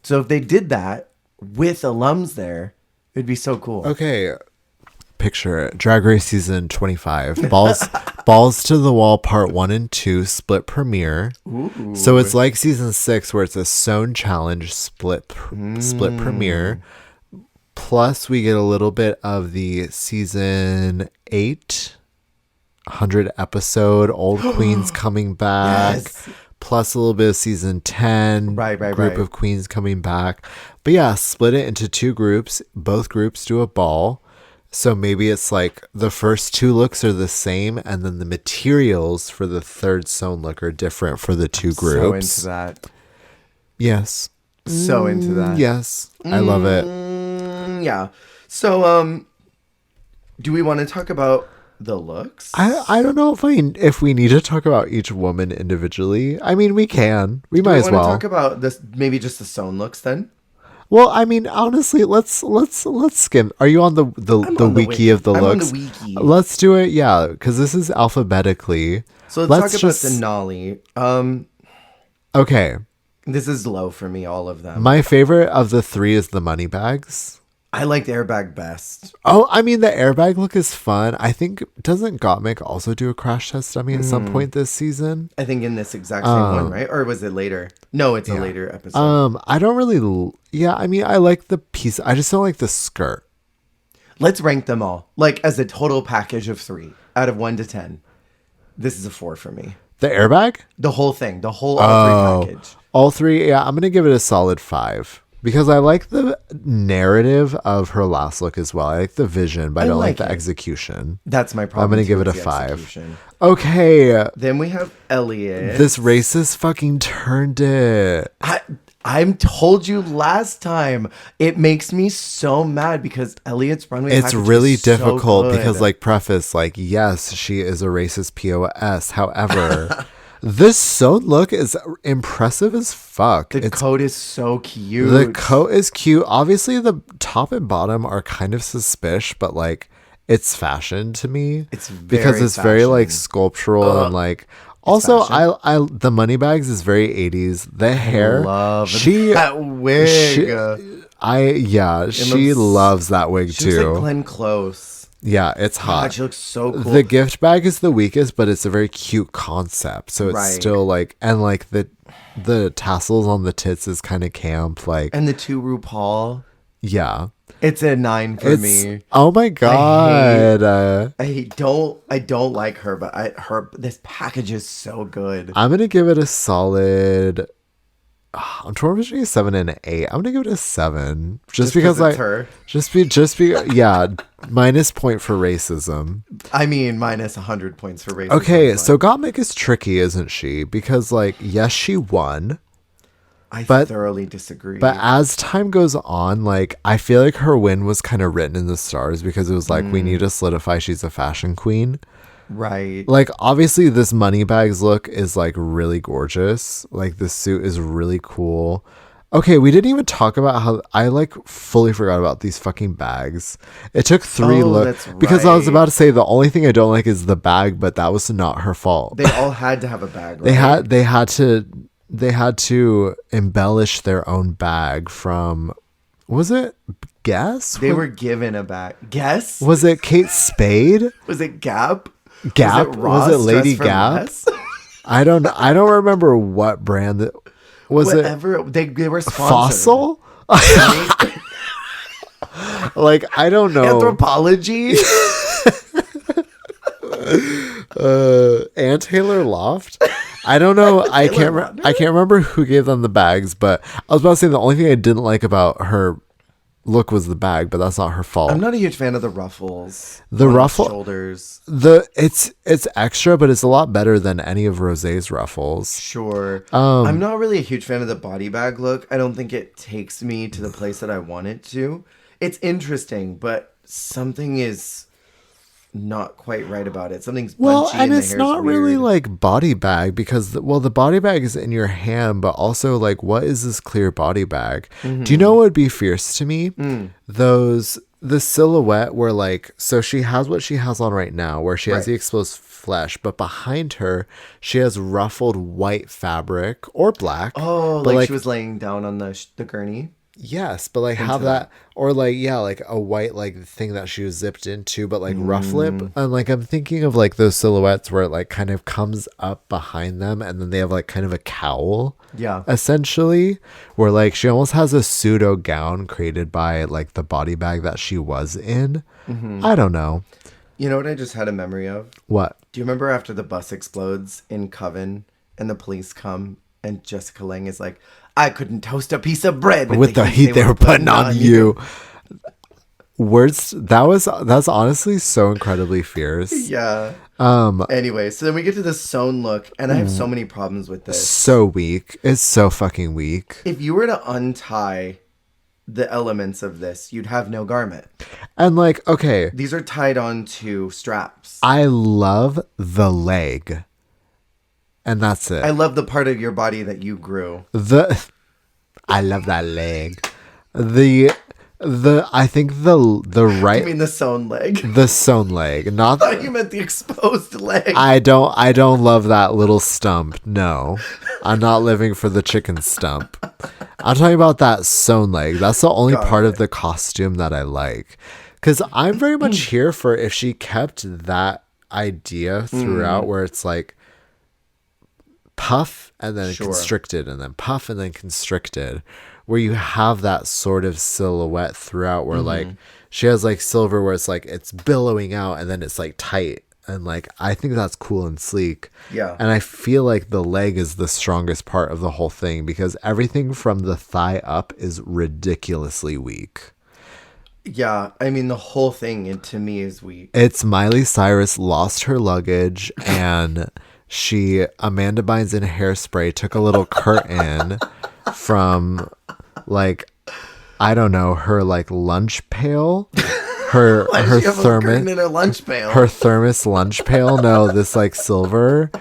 So if they did that with alums there, it'd be so cool. Okay, picture it. Drag Race season 25. Balls to the Wall part 1 and 2 split premiere. Ooh. So it's like season 6 where it's a sewn challenge split premiere. Plus we get a little bit of the season 8 100 episode old queens coming back. Yes. Plus a little bit of season 10 Right, group right. of queens coming back. But yeah, split it into 2 groups. Both groups do a ball. So maybe it's like the first 2 looks are the same, and then the materials for the third sewn look are different for the 2 groups. So into that. Yes. So into that. Yes. I love it. Yeah. So Do we want to talk about the looks? I don't know if we need to talk about each woman individually. I mean, we can. We might as Do we well. want to talk about this? Maybe just the sewn looks then. Well, I mean, honestly, let's skim. Are you on the on the wiki of the I'm on the looks? wiki. Let's do it. Yeah, because this is alphabetically. So let's talk about Denali. Okay. This is low for me. All of them. My favorite of the three is the money bags. I liked airbag best. Oh, I mean, the airbag look is fun. I think, doesn't Gottmik also do a crash test dummy at some point this season? I think in this exact same one, right? Or was it later? No, it's a later episode. I don't really, I mean, I like the piece. I just don't like the skirt. Let's rank them all. Like, as a total package of 3 out of 1 to 10. This is a 4 for me. The airbag? The whole thing. The whole all 3 package. All 3, yeah, I'm going to give it a solid 5. Because I like the narrative of her last look as well. I like the vision, but I don't like the execution. That's my problem. I'm going to give it a 5. Okay. Then we have Elliot. This racist fucking turned it. I'm told you last time. It makes me so mad because Elliot's runway It's really is difficult so good. because, like, preface, like, yes, she is a racist POS. However, this sewn look is impressive as fuck. The coat is so cute. The coat is cute. Obviously, the top and bottom are kind of suspicious, but, like, it's fashion to me. It's because it's very, like, sculptural and, like... Also, I the money bags is very 80s. The hair, love that wig. She loves that wig she too. Looks like Glenn Close. Yeah, it's hot. God, she looks so cool. The gift bag is the weakest, but it's a very cute concept. So it's still like, and like the tassels on the tits is kind of camp, like. And the 2 RuPaul. Yeah. It's a 9 for me. Oh my god! I don't like her, but this package is so good. I'm gonna give it a solid. I'm torn between a 7 and an 8. I'm gonna give it a 7, just because it's her. Just be yeah. Minus point for racism. I mean, minus 100 points for racism. Okay, so Gottmik is tricky, isn't she? Because like, yes, she won. I thoroughly disagree. But as time goes on, like, I feel like her win was kind of written in the stars because it was like, we need to solidify she's a fashion queen. Right. Like, obviously, this money bags look is, like, really gorgeous. Like, the suit is really cool. Okay, we didn't even talk about how I, like, fully forgot about these fucking bags. It took 3 looks. Because I was about to say the only thing I don't like is the bag, but that was not her fault. They all had to have a bag, right? They had to embellish their own bag from, was it Guess? They were given a bag. Guess? Was it Kate Spade? Was it Gap? Gap? Was it Lady Gap? I don't remember what brand that was. Whatever. They were sponsored. Fossil? Like, I don't know. Anthropology? Ann Taylor Loft? I don't know. I can't remember who gave them the bags, but I was about to say the only thing I didn't like about her look was the bag, but that's not her fault. I'm not a huge fan of the ruffles. The ruffle shoulders. It's extra, but it's a lot better than any of Rosé's ruffles. Sure. I'm not really a huge fan of the body bag look. I don't think it takes me to the place that I want it to. It's interesting, but something is not quite right about it. Something's bunchy. Well, and the it's hair's not weird. really like body bag because the body bag is in your hand, but also like, what is this clear body bag? Mm-hmm. Do you know what would be fierce to me? The silhouette where like, so she has what she has on right now, where she has the exposed flesh, but behind her she has ruffled white fabric or black. Oh, like she was laying down on the gurney. Yes, but like have that, or like, yeah, like a white like thing that she was zipped into, but like rough lip. And like, I'm thinking of like those silhouettes where it like kind of comes up behind them and then they have like kind of a cowl. Yeah. Essentially, where like she almost has a pseudo gown created by like the body bag that she was in. I don't know. You know what I just had a memory of? What? Do you remember after the bus explodes in Coven and the police come and Jessica Lange is like, I couldn't toast a piece of bread with the heat they were putting on you. Words that's honestly so incredibly fierce. Yeah. Anyway, so then we get to the sewn look, and I have so many problems with this. So weak. It's so fucking weak. If you were to untie the elements of this, you'd have no garment. And like, okay, These are tied on to straps. I love the leg. And that's it. I love the part of your body that you grew. I love that leg. I think the right. You mean the sewn leg? The sewn leg, not. I thought you meant the exposed leg. I don't love that little stump. No, I'm not living for the chicken stump. I'm talking about that sewn leg. That's the only part of the costume that I like. Because I'm very much here for if she kept that idea throughout, where it's like puff and then constricted and then puff and then constricted, where you have that sort of silhouette throughout, where like she has like silver where it's like it's billowing out and then it's like tight, and like I think that's cool and sleek. Yeah. And I feel like the leg is the strongest part of the whole thing, because everything from the thigh up is ridiculously weak. Yeah, I mean the whole thing to me is weak. It's Miley Cyrus lost her luggage and Amanda Bynes in Hairspray took a little curtain from like, I don't know, her like lunch pail, her thermos in her lunch pail, her thermos lunch pail. No, this like silver,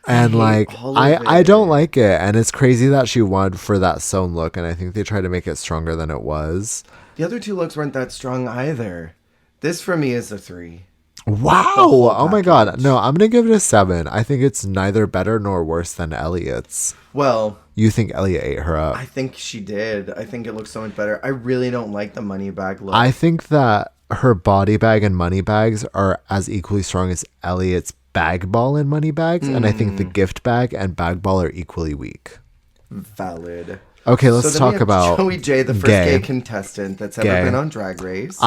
and like I don't like it, and it's crazy that she won for that sewn look, and I think they tried to make it stronger than it was. The other two looks weren't that strong either. This for me is a 3. Wow! Oh my god! No, I'm gonna give it a 7. I think it's neither better nor worse than Elliot's. Well, you think Elliot ate her up? I think she did. I think it looks so much better. I really don't like the money bag look. I think that her body bag and money bags are as equally strong as Elliot's bag ball and money bags, and I think the gift bag and bag ball are equally weak. Valid. Okay, let's talk about Joey J, the first gay contestant that's ever been on Drag Race.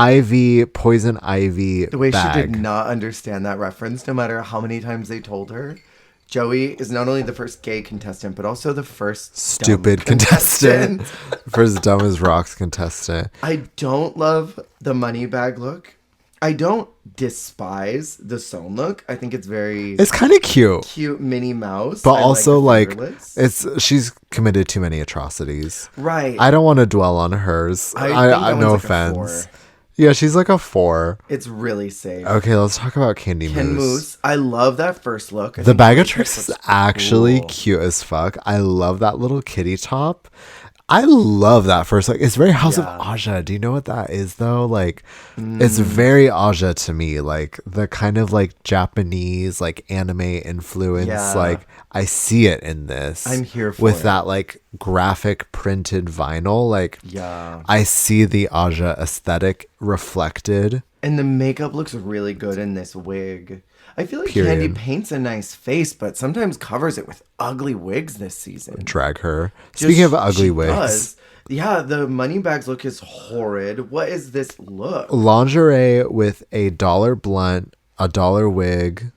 Poison Ivy. The way bag. she did not understand that reference, no matter how many times they told her. Joey is not only the first gay contestant, but also the first stupid contestant. First dumb as rocks contestant. I don't love the money bag look. I don't despise the sewn look. I think it's kind of cute. Cute Minnie Mouse. But also like she's committed too many atrocities. Right. I don't want to dwell on hers. I no offense. Yeah, she's like a 4. It's really safe. Okay, let's talk about Candy Moose. I love that first look. The bag of tricks is actually cute as fuck. I love that little kitty top. I love that first look. It's very House of Aja. Do you know what that is though? Like, it's very Aja to me. Like the kind of like Japanese like anime influence. Yeah. Like I see it in this. I'm here for with it. that like graphic printed vinyl. Like, yeah, I see the Aja aesthetic reflected. And the makeup looks really good in this wig. I feel like Candy paints a nice face, but sometimes covers it with ugly wigs this season. Drag her. Speaking of ugly wigs. Does. Yeah, the money bags look is horrid. What is this look? Lingerie with a dollar blunt, a dollar wig.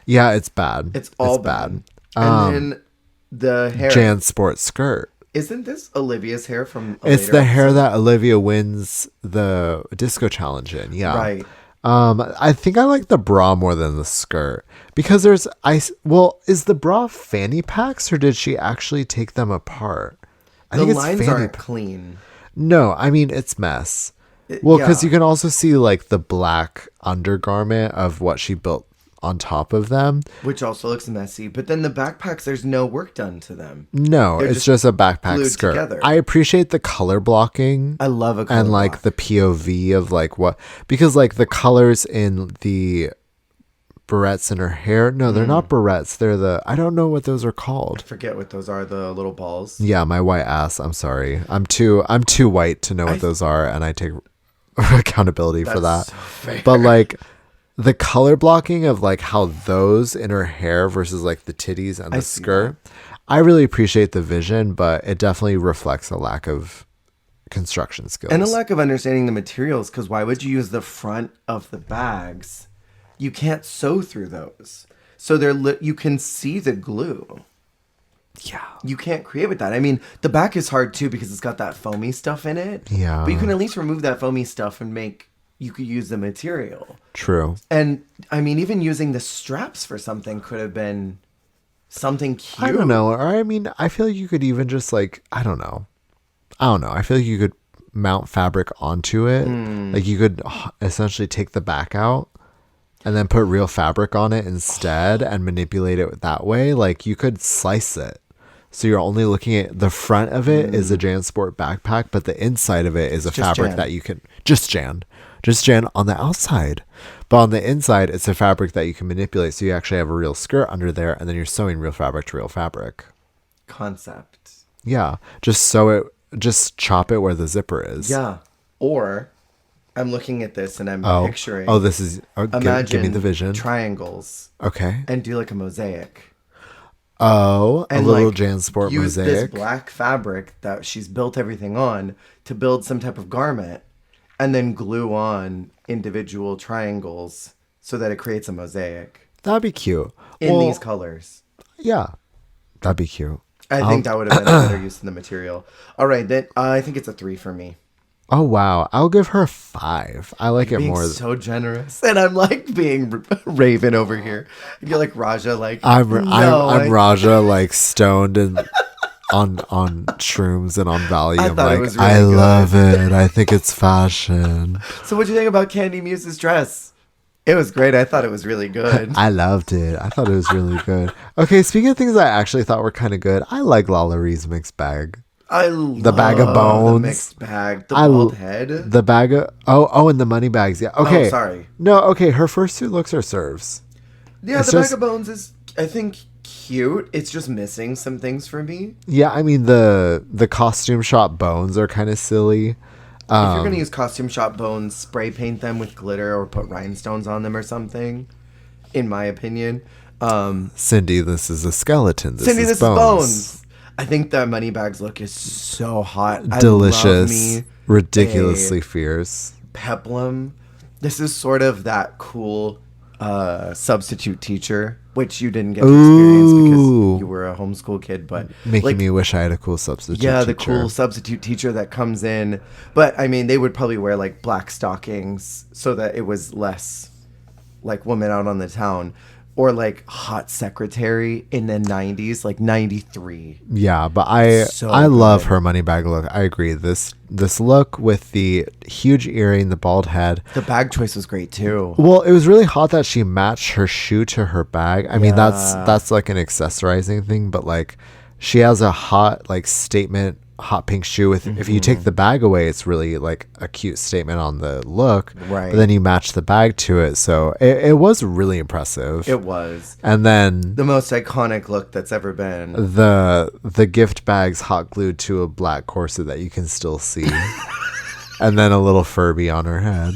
Yeah, it's bad. It's all bad. And then the hair. Jan's sports skirt. Isn't this Olivia's hair from It's the hair that Olivia wins the disco challenge in. Yeah. Right. I think I like the bra more than the skirt because is the bra fanny packs or did she actually take them apart? I think lines aren't clean. No, I mean it's mess. Because you can also see like the black undergarment of what she built on top of them, which also looks messy. But then the backpacks, there's no work done to them. No, it's just a backpack skirt. Together. I appreciate the color blocking. I love a color and like the POV of like what, because like the colors in the barrettes in her hair. No, they're not barrettes. They're I don't know what those are called. I forget what those are. The little balls. Yeah, my white ass. I'm sorry. I'm too white to know what those are, and I take accountability for that. So fair. But like. The color blocking of like how those in her hair versus like the titties and the skirt, I really appreciate the vision, but it definitely reflects a lack of construction skills. And a lack of understanding the materials, because why would you use the front of the bags? You can't sew through those. So you can see the glue. Yeah. You can't create with that. I mean, the back is hard too because it's got that foamy stuff in it. Yeah. But you can at least remove that foamy stuff and you could use the material. True. And I mean, even using the straps for something could have been something cute. I don't know. Or I mean, I feel like you could even just like, I don't know. I feel like you could mount fabric onto it. Like you could essentially take the back out and then put real fabric on it instead and manipulate it that way. Like you could slice it. So you're only looking at the front of it is a JanSport backpack, but the inside of it is a fabric that you can just Jan on the outside. But on the inside, it's a fabric that you can manipulate. So you actually have a real skirt under there, and then you're sewing real fabric to real fabric. Concept. Yeah. Just sew it, just chop it where the zipper is. Yeah. Or I'm looking at this and I'm picturing. Oh, this is, imagine give me the vision. Triangles. Okay. And do like a mosaic. Oh, And a little like, JanSport use mosaic. this black fabric that she's built everything on to build some type of garment, and then glue on individual triangles so that it creates a mosaic That'd be cute. in these colors. Yeah, that'd be cute. I think that would have been a better use of the material. All right, then I think it's a 3 for me. Oh wow, I'll give her 5. I like it Being more. so generous, and I'm like being Raven over here. You're like Raja, like I'm Raja, like stoned and on shrooms and on Valium. I thought it was really I good. love it. I think it's fashion. So what do you think about Candy Muse's dress? It was great. I thought it was really good. I loved it. I thought it was really good. Okay, speaking of things I actually thought were kind of good, I like Lalaurie mixed bag. I love The bag of bones. the mixed bag, the bald head. The bag of and the money bags. Yeah. Okay. Oh, sorry. No. Okay. Her first 2 looks are serves. Yeah, It's the just- bag of bones is, I think, cute. It's just missing some things for me. Yeah. I mean the costume shop bones are kind of silly. If you're gonna use costume shop bones, spray paint them with glitter or put rhinestones on them or something. In my opinion, Cindy, this is a skeleton. This Cindy, is this bones. is bones. I think the money bags look is so hot. Delicious. I love me Ridiculously fierce. peplum. This is sort of that cool substitute teacher, which you didn't get to experience because you were a homeschool kid, but Making me wish I had a cool substitute yeah, teacher. the cool substitute teacher that comes in. But I mean, they would probably wear like black stockings so that it was less like woman out on the town, or like hot secretary in the 90s, like 93. Yeah, but I So love good. her money bag look. I agree. This look with the huge earring, the bald head. The bag choice was great too. Well, it was really hot that she matched her shoe to her bag. I mean, that's like an accessorizing thing, but like she has a hot like statement hot pink shoe with if you take the bag away, it's really like a cute statement on the look. Right. But then you match the bag to it. So it was really impressive. It was And then the most iconic look that's ever been. the gift bag's hot glued to a black corset that you can still see. And then a little Furby on her head.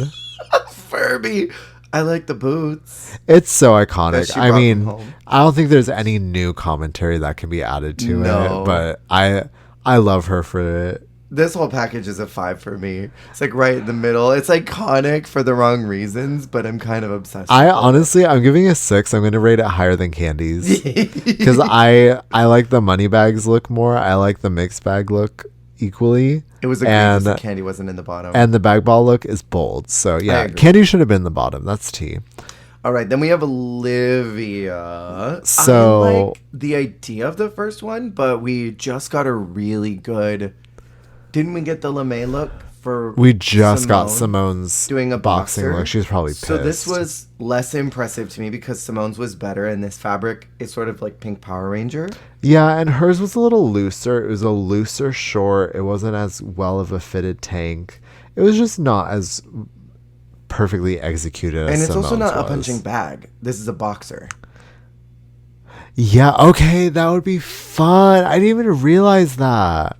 Furby. I like the boots. It's so That iconic. she I brought mean, from home. I don't think there's any new commentary that can be added to No. it, but I love her for it. This whole package is a 5 for me. It's like right in the middle. It's iconic for the wrong reasons, but I'm kind of obsessed with I'm giving it a 6. I'm going to rate it higher than Candy's because I like the money bags look more. I like the mixed bag look equally. It was egregious that Candy wasn't in the bottom. And the bag ball look is bold. So yeah, agree. Candy should have been the bottom. That's T. All right, then we have Olivia. So- I like the idea of the first one, but we just got a really good. Didn't we get the LeMay look for? We just got Simone Simone's doing a boxing boxer? look. She was probably pissed. So this was less impressive to me because Simone's was better, and this fabric is sort of like Pink Power Ranger. Yeah, and hers was a little looser. It was a looser short. It wasn't as well of a fitted tank. It was just not as perfectly executed as And it's also Simone's not a was. punching bag. This is a boxer. Yeah, okay, that would be fun. I didn't even realize that.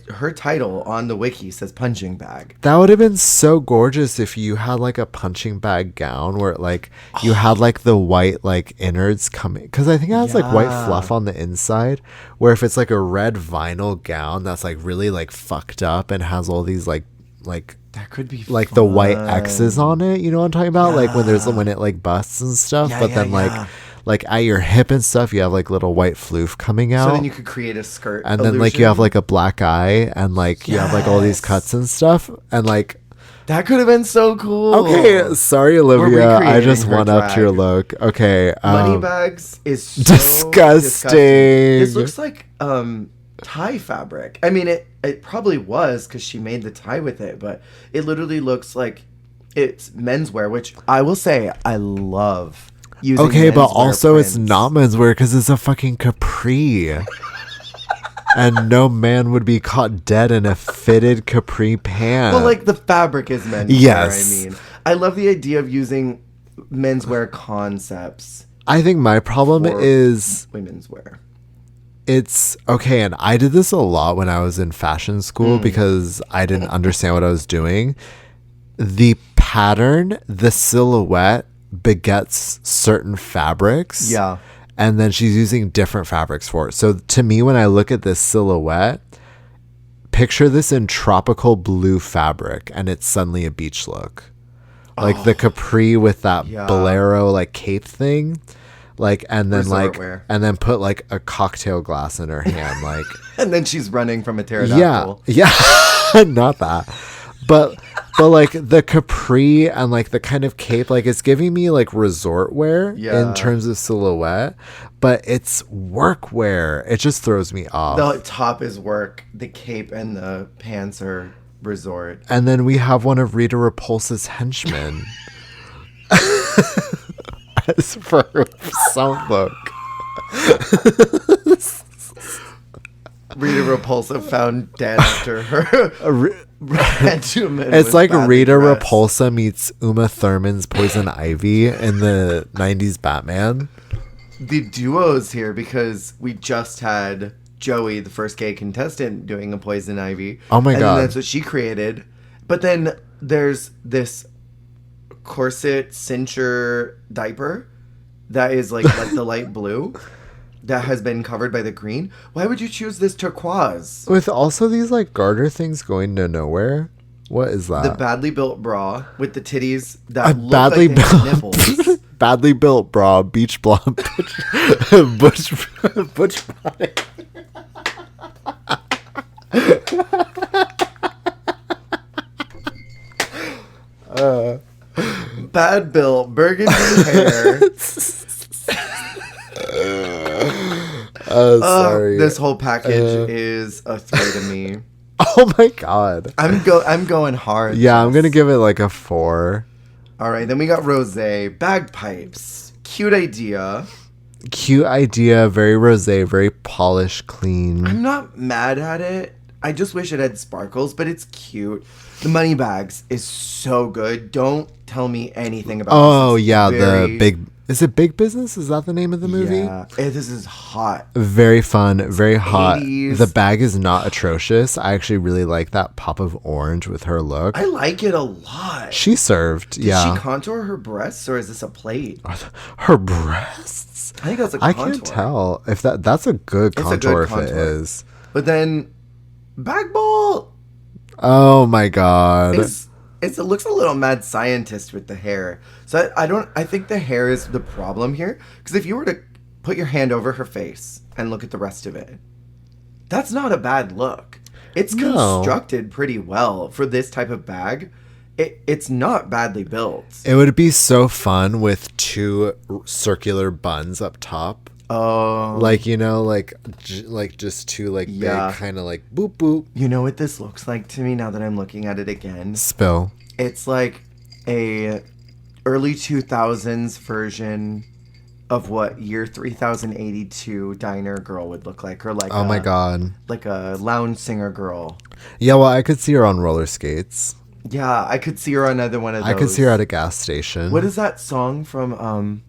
Her title on the wiki says punching bag. That would have been so gorgeous if you had like a punching bag gown where like you had like the white like innards coming, because I think it has like white Yeah. fluff on the inside, where if it's like a red vinyl gown that's like really like fucked up and has all these like That could be like the white fun. X's on it, you know what I'm talking about? Like when it like busts and stuff, Yeah, but yeah, then yeah. like at your hip and stuff, you have like little white floof coming out. So then you could create a skirt. and then like you have illusion. like a black eye and like you have like all these Yes. cuts and stuff and like That could have been so cool. okay, sorry Olivia, I recreating just her went up to your drag. look. Okay, Money bags is so disgusting. This looks like tie fabric. I mean, it probably was because she made the tie with it, but it literally looks like it's menswear, which I will say I love using. Okay, but also prints. it's not menswear because it's a fucking capri. And no man would be caught dead in a fitted capri pant. Well, like the fabric is menswear. Yes. I mean, I love the idea of using menswear concepts. I think my problem is women's wear. It's okay, and I did this a lot when I was in fashion school because I didn't understand what I was doing. The pattern, the silhouette begets certain fabrics. Yeah. And then she's using different fabrics for it. So to me, when I look at this silhouette, picture this in tropical blue fabric and it's suddenly a beach look. Like the capri with that bolero like cape thing. Like and then resort like wear. and then put like a cocktail glass in her hand like And then she's running from a pterodactyl. yeah not that but like the capri and like the kind of cape, like it's giving me like resort wear in terms of silhouette, but it's work wear. It just throws me off. The top is work, the cape and the pants are resort. And then we have one of Rita Repulsa's henchmen as for some look. Rita Repulsa found dead after her regimen. It's was like badly Rita dressed. Repulsa meets Uma Thurman's Poison Ivy in the 90s Batman. The duos here, because we just had Joey, the first gay contestant, doing a Poison Ivy. Oh my God. And that's what she created. But then there's this corset cincher diaper that is like the light blue that has been covered by the green. Why would you choose this turquoise? With also these like garter things going to nowhere. What is that? The badly built bra with the titties that look badly like they have nipples. badly built bra, beach blonde, butch body. Bad built burgundy hair. Sorry. This whole package is a 3 to me. Oh my God. I'm going hard. Yeah, I'm gonna give it like a 4. All right, then we got rosé bagpipes. Cute idea. Cute idea, very rosé, very polished, clean. I'm not mad at it. I just wish it had sparkles, but it's cute. The money bags is so good. Don't tell me anything about Oh this. yeah, the big. Is it Big Business? Is that the name of the movie? Yeah, this is hot. Very fun, very hot. 80s. The bag is not atrocious. I actually really like that pop of orange with her look. I like it a lot. She served, Did yeah. she contour her breasts, or is this a plate? Her breasts? I think that's a I contour. can't tell if that's a good It's a contour good if it contour. is. But then, bag ball. Oh my God. It looks a little mad scientist with the hair. So I think the hair is the problem here. Because if you were to put your hand over her face and look at the rest of it, that's not a bad look. It's constructed pretty well for this type of bag. It's not badly built. It would be so fun with 2 circular buns up top. Oh. Like, you know, like just 2 like big kind of like boop boop. You know what this looks like to me now that I'm looking at it again? Spill. It's like a early 2000s version of what year 3082 diner girl would look like, or like Oh my God. like a lounge singer girl. Yeah, well, I could see her on roller skates. Yeah, I could see her on another one of those. I could see her at a gas station. What is that song from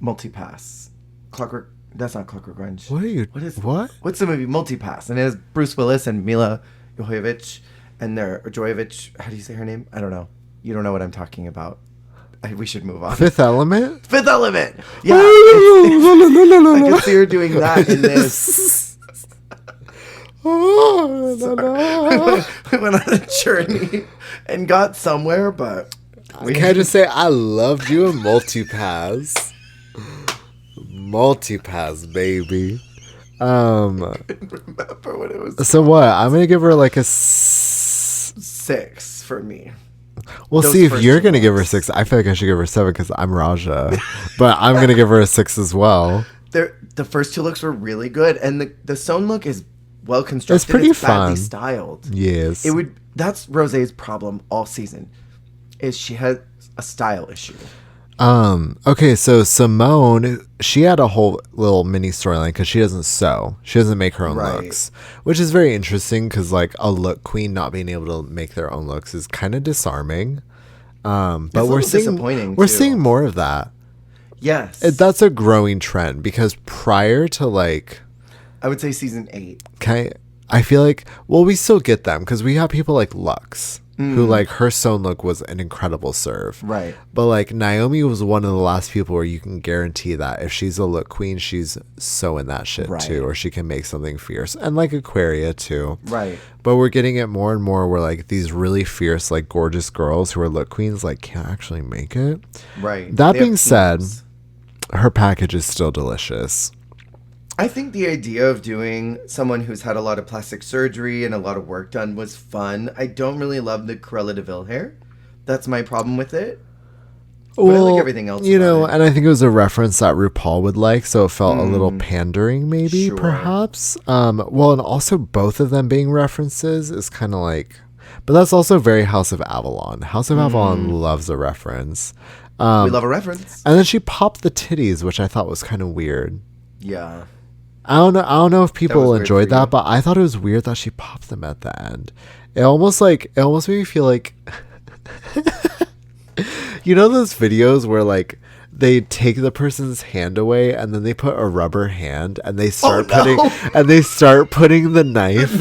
Multipass? Clockwork. That's not Clockwork Orange. What are you? What? What's the movie Multipass? And it has Bruce Willis and Mila Jovovich, and Jovovich. How do you say her name? I don't know. You don't know what I'm talking about. We should move on. Fifth Element? Fifth Element. Yeah. I could see her doing that in this. We went on a journey and got somewhere, but Can I just say I loved you in Multipass. Multipass, baby. remember what it was. So what? I'm gonna give her like a 6 for me. We'll Those see if first you're 2 gonna give her ones. 6. I feel like I should give her 7 because I'm Raja, but I'm gonna give her a 6 as well. The first 2 looks were really good, and the sewn look is well constructed. It's pretty badly fun. styled. Yes. That's Rosé's problem all season, is she has a style issue. Okay, so Simone, she had a whole little mini storyline because she doesn't sew. She doesn't make her own looks, which is very interesting because like a look queen not being able to make their own looks is kind of disarming. But we're seeing more of that. Yes. That's a growing trend because prior to like, I would say season 8. I feel like, well, we still get them because we have people like Lux who like her sewn look was an incredible serve. Right. But like Naomi was one of the last people where you can guarantee that if she's a look queen, she's sewing that shit too, or she can make something fierce. And like Aquaria too. Right. But we're getting it more and more where like these really fierce, like gorgeous girls who are look queens, like can't actually make it. Right. That being said, her package is still delicious. I think the idea of doing someone who's had a lot of plastic surgery and a lot of work done was fun. I don't really love the Cruella de Vil hair. That's my problem with it. But I like everything else. You know, and I think it was a reference that RuPaul would like, so it felt a little pandering, maybe, perhaps. Well, and also both of them being references is kind of like, but that's also very House of Avalon. House of Avalon loves a reference. We love a reference. And then she popped the titties, which I thought was kind of weird. Yeah. I don't know if people enjoyed that, but I thought it was weird that she popped them at the end. It almost made me feel like you know those videos where like they take the person's hand away and then they put a rubber hand and they start putting the knife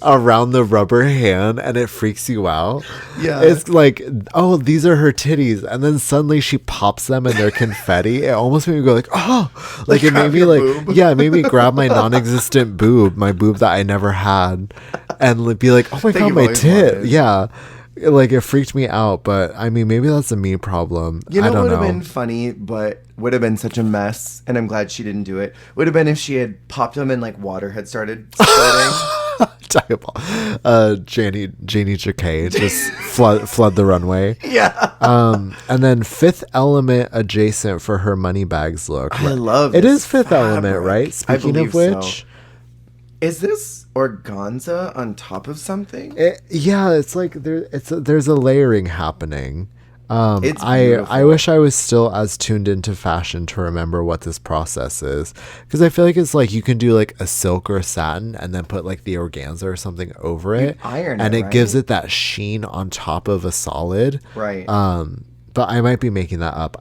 around the rubber hand and it freaks you out. Yeah. It's like, oh, these are her titties, and then suddenly she pops them and they're confetti. It almost made me go like, oh, like it made me like boob. Yeah, it made me grab my non-existent boob, my boob that I never had, and be like, oh my god, my tit. Yeah. Like it freaked me out, but I mean, maybe that's a me problem. You know, would have been funny, but would have been such a mess, and I'm glad she didn't do it. Would have been if she had popped them and like water had started spreading. Janie Jacquet just flood the runway. Yeah. And then Fifth Element adjacent for her money bags look. I love it. Is Fifth Element, right? Speaking of which, is this organza on top of something? It's like there's a layering happening. It's beautiful. I wish I was still as tuned into fashion to remember what this process is, because I feel like it's like you can do like a silk or a satin and then put like the organza or something over it, iron and it, it gives it that sheen on top of a solid. Right. But I might be making that up.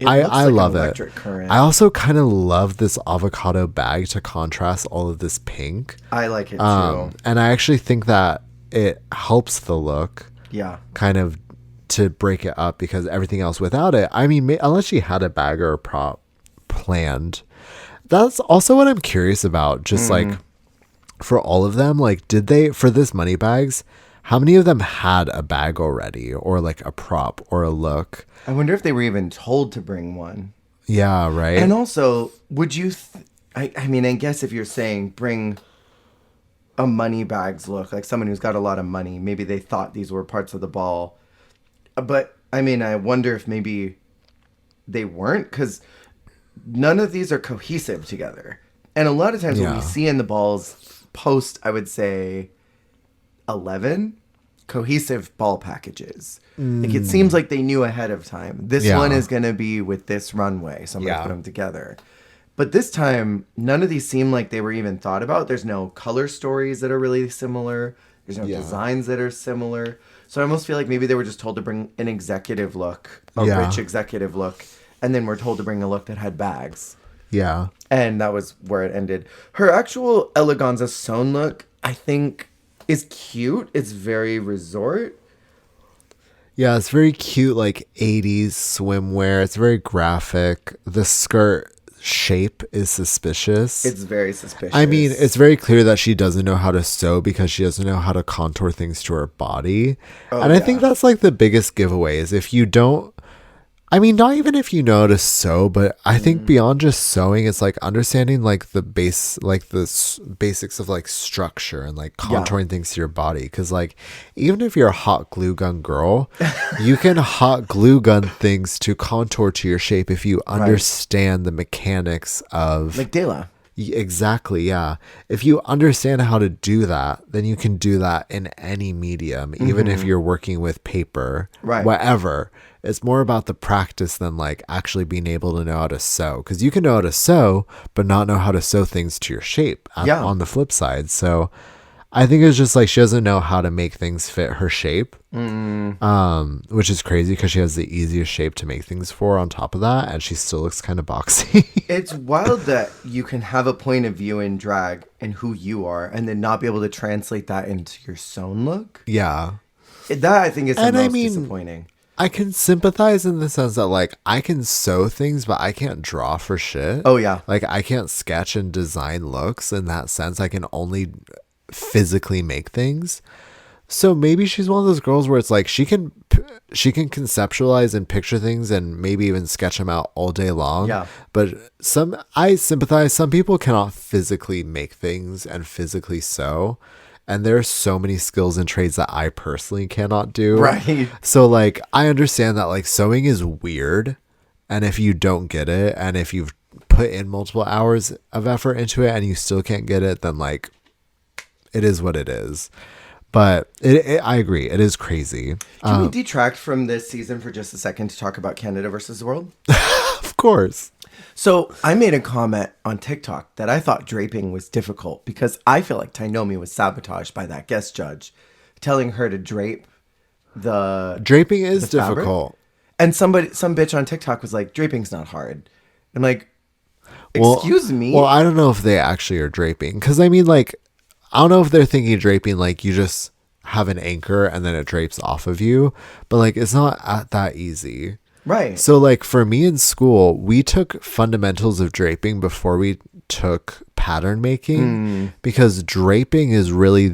I love it. Current. I also kind of love this avocado bag to contrast all of this pink. I like it too. And I actually think that it helps the look. Yeah. Kind of to break it up, because everything else without it, I mean, unless she had a bag or a prop planned. That's also what I'm curious about. Just like for all of them, like did they, for this money bags, how many of them had a bag already, or like a prop or a look? I wonder if they were even told to bring one. Yeah, right. And also, would you... I mean, I guess if you're saying bring a money bags look, like someone who's got a lot of money, maybe they thought these were parts of the ball. But, I mean, I wonder if maybe they weren't, because none of these are cohesive together. And a lot of times what we see in the balls post, I would say, 11... cohesive ball packages. Like it seems like they knew ahead of time. This one is going to be with this runway, so I'm going to put them together. But this time, none of these seem like they were even thought about. There's no color stories that are really similar. There's no designs that are similar. So I almost feel like maybe they were just told to bring an executive look, a rich executive look, and then we're told to bring a look that had bags. Yeah. And that was where it ended. Her actual eleganza sewn look, I think, is cute. It's very resort. Yeah, it's very cute, like 80s swimwear. It's very graphic. The skirt shape is suspicious. It's very suspicious. I mean, it's very clear that she doesn't know how to sew because she doesn't know how to contour things to her body. I think that's like the biggest giveaway is if you don't, I mean, not even if you know how to sew, but I think beyond just sewing, it's like understanding like the basics of like structure and like contouring things to your body. Because like even if you're a hot glue gun girl, you can hot glue gun things to contour to your shape if you understand the mechanics of like Dela. Exactly, yeah. If you understand how to do that, then you can do that in any medium, even if you're working with paper, Right. whatever. It's more about the practice than like actually being able to know how to sew. Because you can know how to sew, but not know how to sew things to your shape Yeah. on the flip side. So I think it's just like she doesn't know how to make things fit her shape, which is crazy because she has the easiest shape to make things for on top of that, and she still looks kind of boxy. It's wild that you can have a point of view in drag and who you are, and then not be able to translate that into your sewn look. Yeah. That I think is the And I most mean, disappointing. I can sympathize in the sense that like I can sew things, but I can't draw for shit. Oh, yeah. Like I can't sketch and design looks in that sense. I can only physically make things. So maybe she's one of those girls where it's like she can conceptualize and picture things and maybe even sketch them out all day long. Yeah. But I sympathize. Some people cannot physically make things and physically sew. And there are so many skills and trades that I personally cannot do. Right. So like I understand that like sewing is weird. And if you don't get it, and if you've put in multiple hours of effort into it and you still can't get it, then like it is what it is. But I agree. It is crazy. Can we detract from this season for just a second to talk about Canada versus the world? Of course. So I made a comment on TikTok that I thought draping was difficult because I feel like Tainomi was sabotaged by that guest judge, telling her to drape the Draping is the fabric. difficult. And some bitch on TikTok was like, draping's not hard. I'm like, excuse me. Well, I don't know if they actually are draping. Because I mean, like, I don't know if they're thinking draping like you just have an anchor and then it drapes off of you. But like, it's not that easy. Right. So like for me in school, we took fundamentals of draping before we took pattern making because draping is really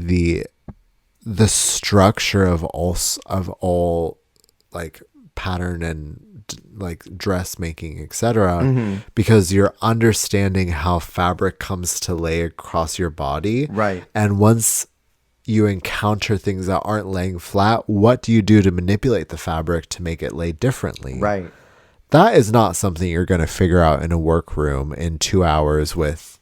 the structure of all like pattern and like dressmaking, etc. Because you're understanding how fabric comes to lay across your body. Right. And once you encounter things that aren't laying flat, what do you do to manipulate the fabric to make it lay differently? Right. That is not something you're going to figure out in a workroom in 2 hours with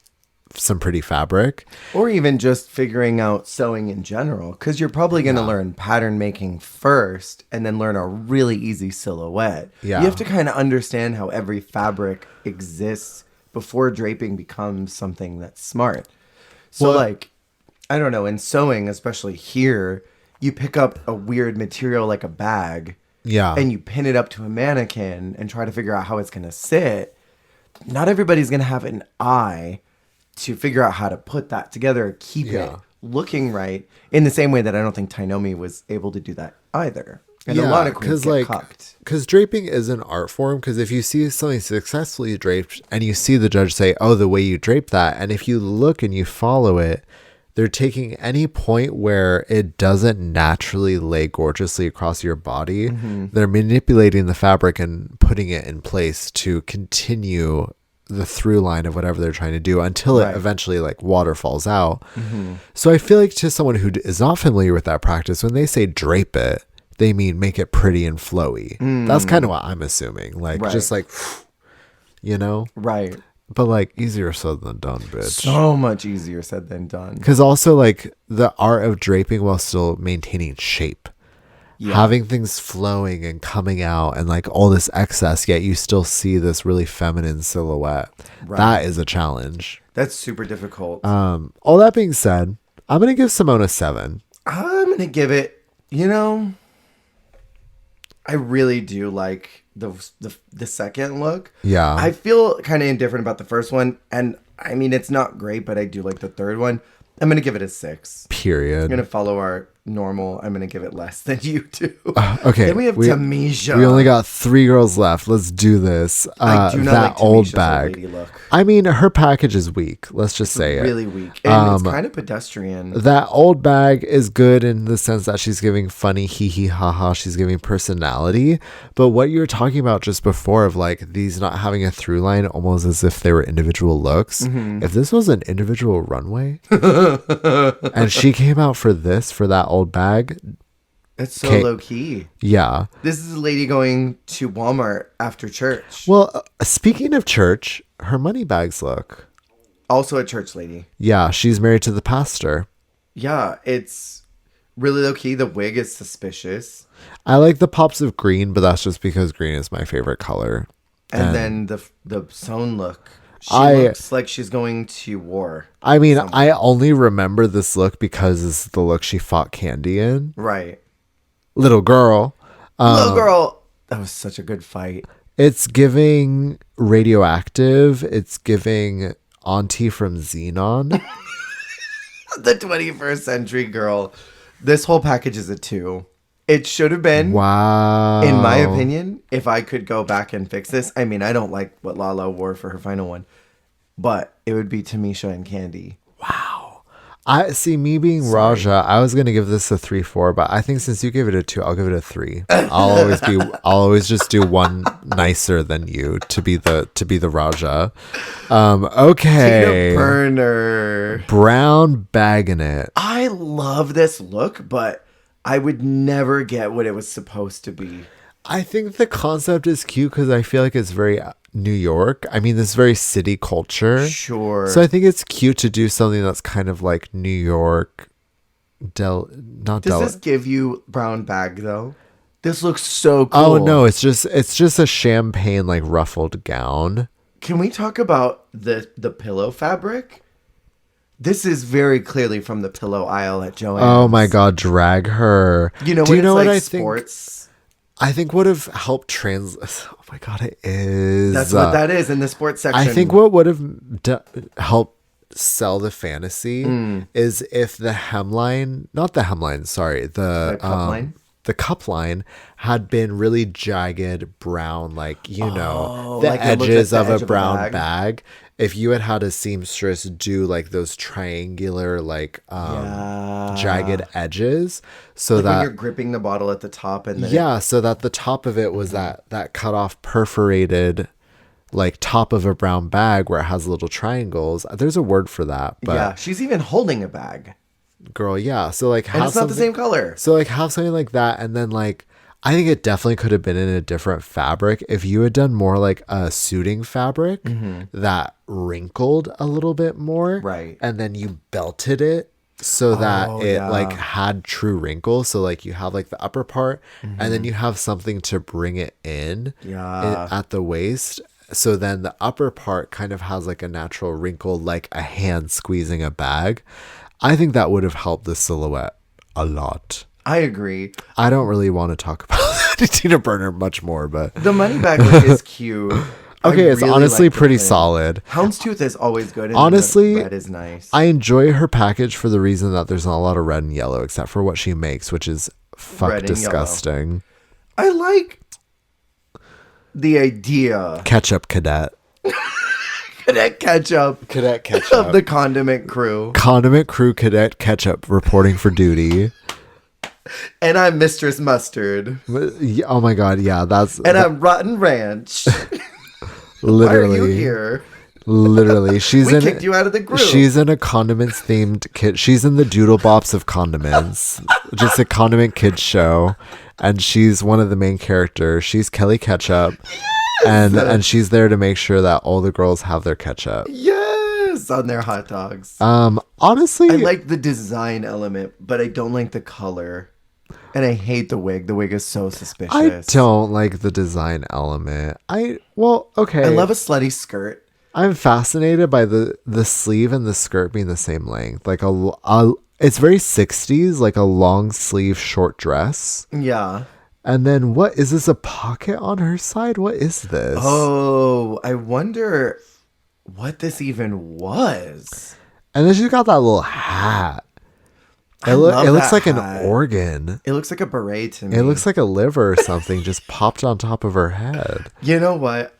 some pretty fabric. Or even just figuring out sewing in general, because you're probably going to learn pattern making first and then learn a really easy silhouette. Yeah. You have to kind of understand how every fabric exists before draping becomes something that's smart. So like, I don't know, in sewing, especially here, you pick up a weird material like a bag and you pin it up to a mannequin and try to figure out how it's going to sit. Not everybody's going to have an eye to figure out how to put that together, keep it looking right, in the same way that I don't think Tainomi was able to do that either. And a lot of queens get cucked. Because draping is an art form, because if you see something successfully draped and you see the judge say, oh, the way you drape that, and if you look and you follow it, they're taking any point where it doesn't naturally lay gorgeously across your body. They're manipulating the fabric and putting it in place to continue the through line of whatever they're trying to do until it eventually like waterfalls out. So I feel like to someone who is not familiar with that practice, when they say drape it, they mean make it pretty and flowy. That's kind of what I'm assuming. Like just like, you know? Right. But like easier said than done, bitch. So much easier said than done. Because also like the art of draping while still maintaining shape. Having things flowing and coming out and like all this excess, yet you still see this really feminine silhouette. That is a challenge. That's super difficult. All that being said, I'm going to give Simone a 7. I'm going to give it, you know, I really do like the second look. Yeah. I feel kind of indifferent about the first one. And I mean, it's not great, but I do like the third one. I'm going to give it a 6. Period. I'm going to follow our normal. I'm going to give it less than you do. Okay. Then we have Tamisha. We only got 3 girls left. Let's do this. I do not that like old Tamisha's bag. lady look. I mean, her package is weak. Let's just say Really it. weak. And it's kind of pedestrian. That old bag is good in the sense that she's giving funny hee hee ha ha. She's giving personality. But what you were talking about just before of like these not having a through line, almost as if they were individual looks. If this was an individual runway and she came out for that old bag. It's so low key. Yeah. This is a lady going to Walmart after church. Well, speaking of church, her money bags look. Also a church lady. Yeah, she's married to the pastor. Yeah, it's really low key. The wig is suspicious. I like the pops of green, but that's just because green is my favorite color. And then the sewn look. She looks like she's going to war. I mean, I only remember this look because it's the look she fought Candy in. Right. Little girl. Little girl. That was such a good fight. It's giving radioactive. It's giving Auntie from Xenon. The 21st century girl. This whole package is a 2. It should have been. Wow. In my opinion, if I could go back and fix this. I mean, I don't like what Lala wore for her final one. But it would be Tamisha and Candy. Wow. I see, me being Raja, I was gonna give this a 3-4, but I think since you gave it a 2, I'll give it a 3. I'll always just do one nicer than you to be the Raja. Okay. Tina Burner. Brown bagging it. I love this look, but I would never get what it was supposed to be. I think the concept is cute because I feel like it's very New York. I mean, this very city culture. Sure. So I think it's cute to do something that's kind of like New York. Does this give you brown bag though? This looks so cool. Oh no, it's just a champagne like ruffled gown. Can we talk about the pillow fabric? This is very clearly from the pillow aisle at Joann's. Oh my god, drag her. You know, do you know what I sports? think? I think would have helped translate. Oh my god, it is. That's what that is in the sports section. I think what would have helped sell the fantasy is if the hemline, not the hemline, sorry, the cup line. The cup line had been really jagged brown, like the like edges of edge a brown bag. If you had a seamstress do like those triangular, like jagged edges, so like that when you're gripping the bottle at the top, and then so that the top of it was that cut off perforated, like top of a brown bag where it has little triangles. There's a word for that, but yeah, she's even holding a bag. Girl, yeah. So like, and it's not the same color. So like, have something like that, and then like, I think it definitely could have been in a different fabric if you had done more like a suiting fabric that wrinkled a little bit more, right? And then you belted it so that it like had true wrinkles. So like, you have like the upper part, and then you have something to bring it in, at the waist. So then the upper part kind of has like a natural wrinkle, like a hand squeezing a bag. I think that would have helped the silhouette a lot. I agree. I don't really want to talk about Tina Burner much more, but the money bag look is cute. Okay, it's really honestly pretty solid. Houndstooth is always good. And honestly, the red is nice. I enjoy her package for the reason that there's not a lot of red and yellow, except for what she makes, which is disgusting. I like the idea. Ketchup cadet. Cadet Ketchup of the condiment crew. Condiment crew Cadet Ketchup reporting for duty. And I'm Mistress Mustard. Oh my god, yeah, I'm Rotten Ranch. Literally. Why are you here? Literally, we kicked you out of the group. She's in a condiments themed kid. She's in the Doodle Bops of condiments, just a condiment kids show, and she's one of the main characters. She's Kelly Ketchup. And she's there to make sure that all the girls have their ketchup. Yes, on their hot dogs. Honestly, I like the design element, but I don't like the color. And I hate the wig. The wig is so suspicious. I don't like the design element. Okay. I love a slutty skirt. I'm fascinated by the sleeve and the skirt being the same length. Like it's very 60s, like a long sleeve short dress. Yeah. And then what is this, a pocket on her side? What is this? Oh, I wonder what this even was. And then she's got that little hat. It looks like an organ. It looks like a beret to me. It looks like a liver or something just popped on top of her head. You know what?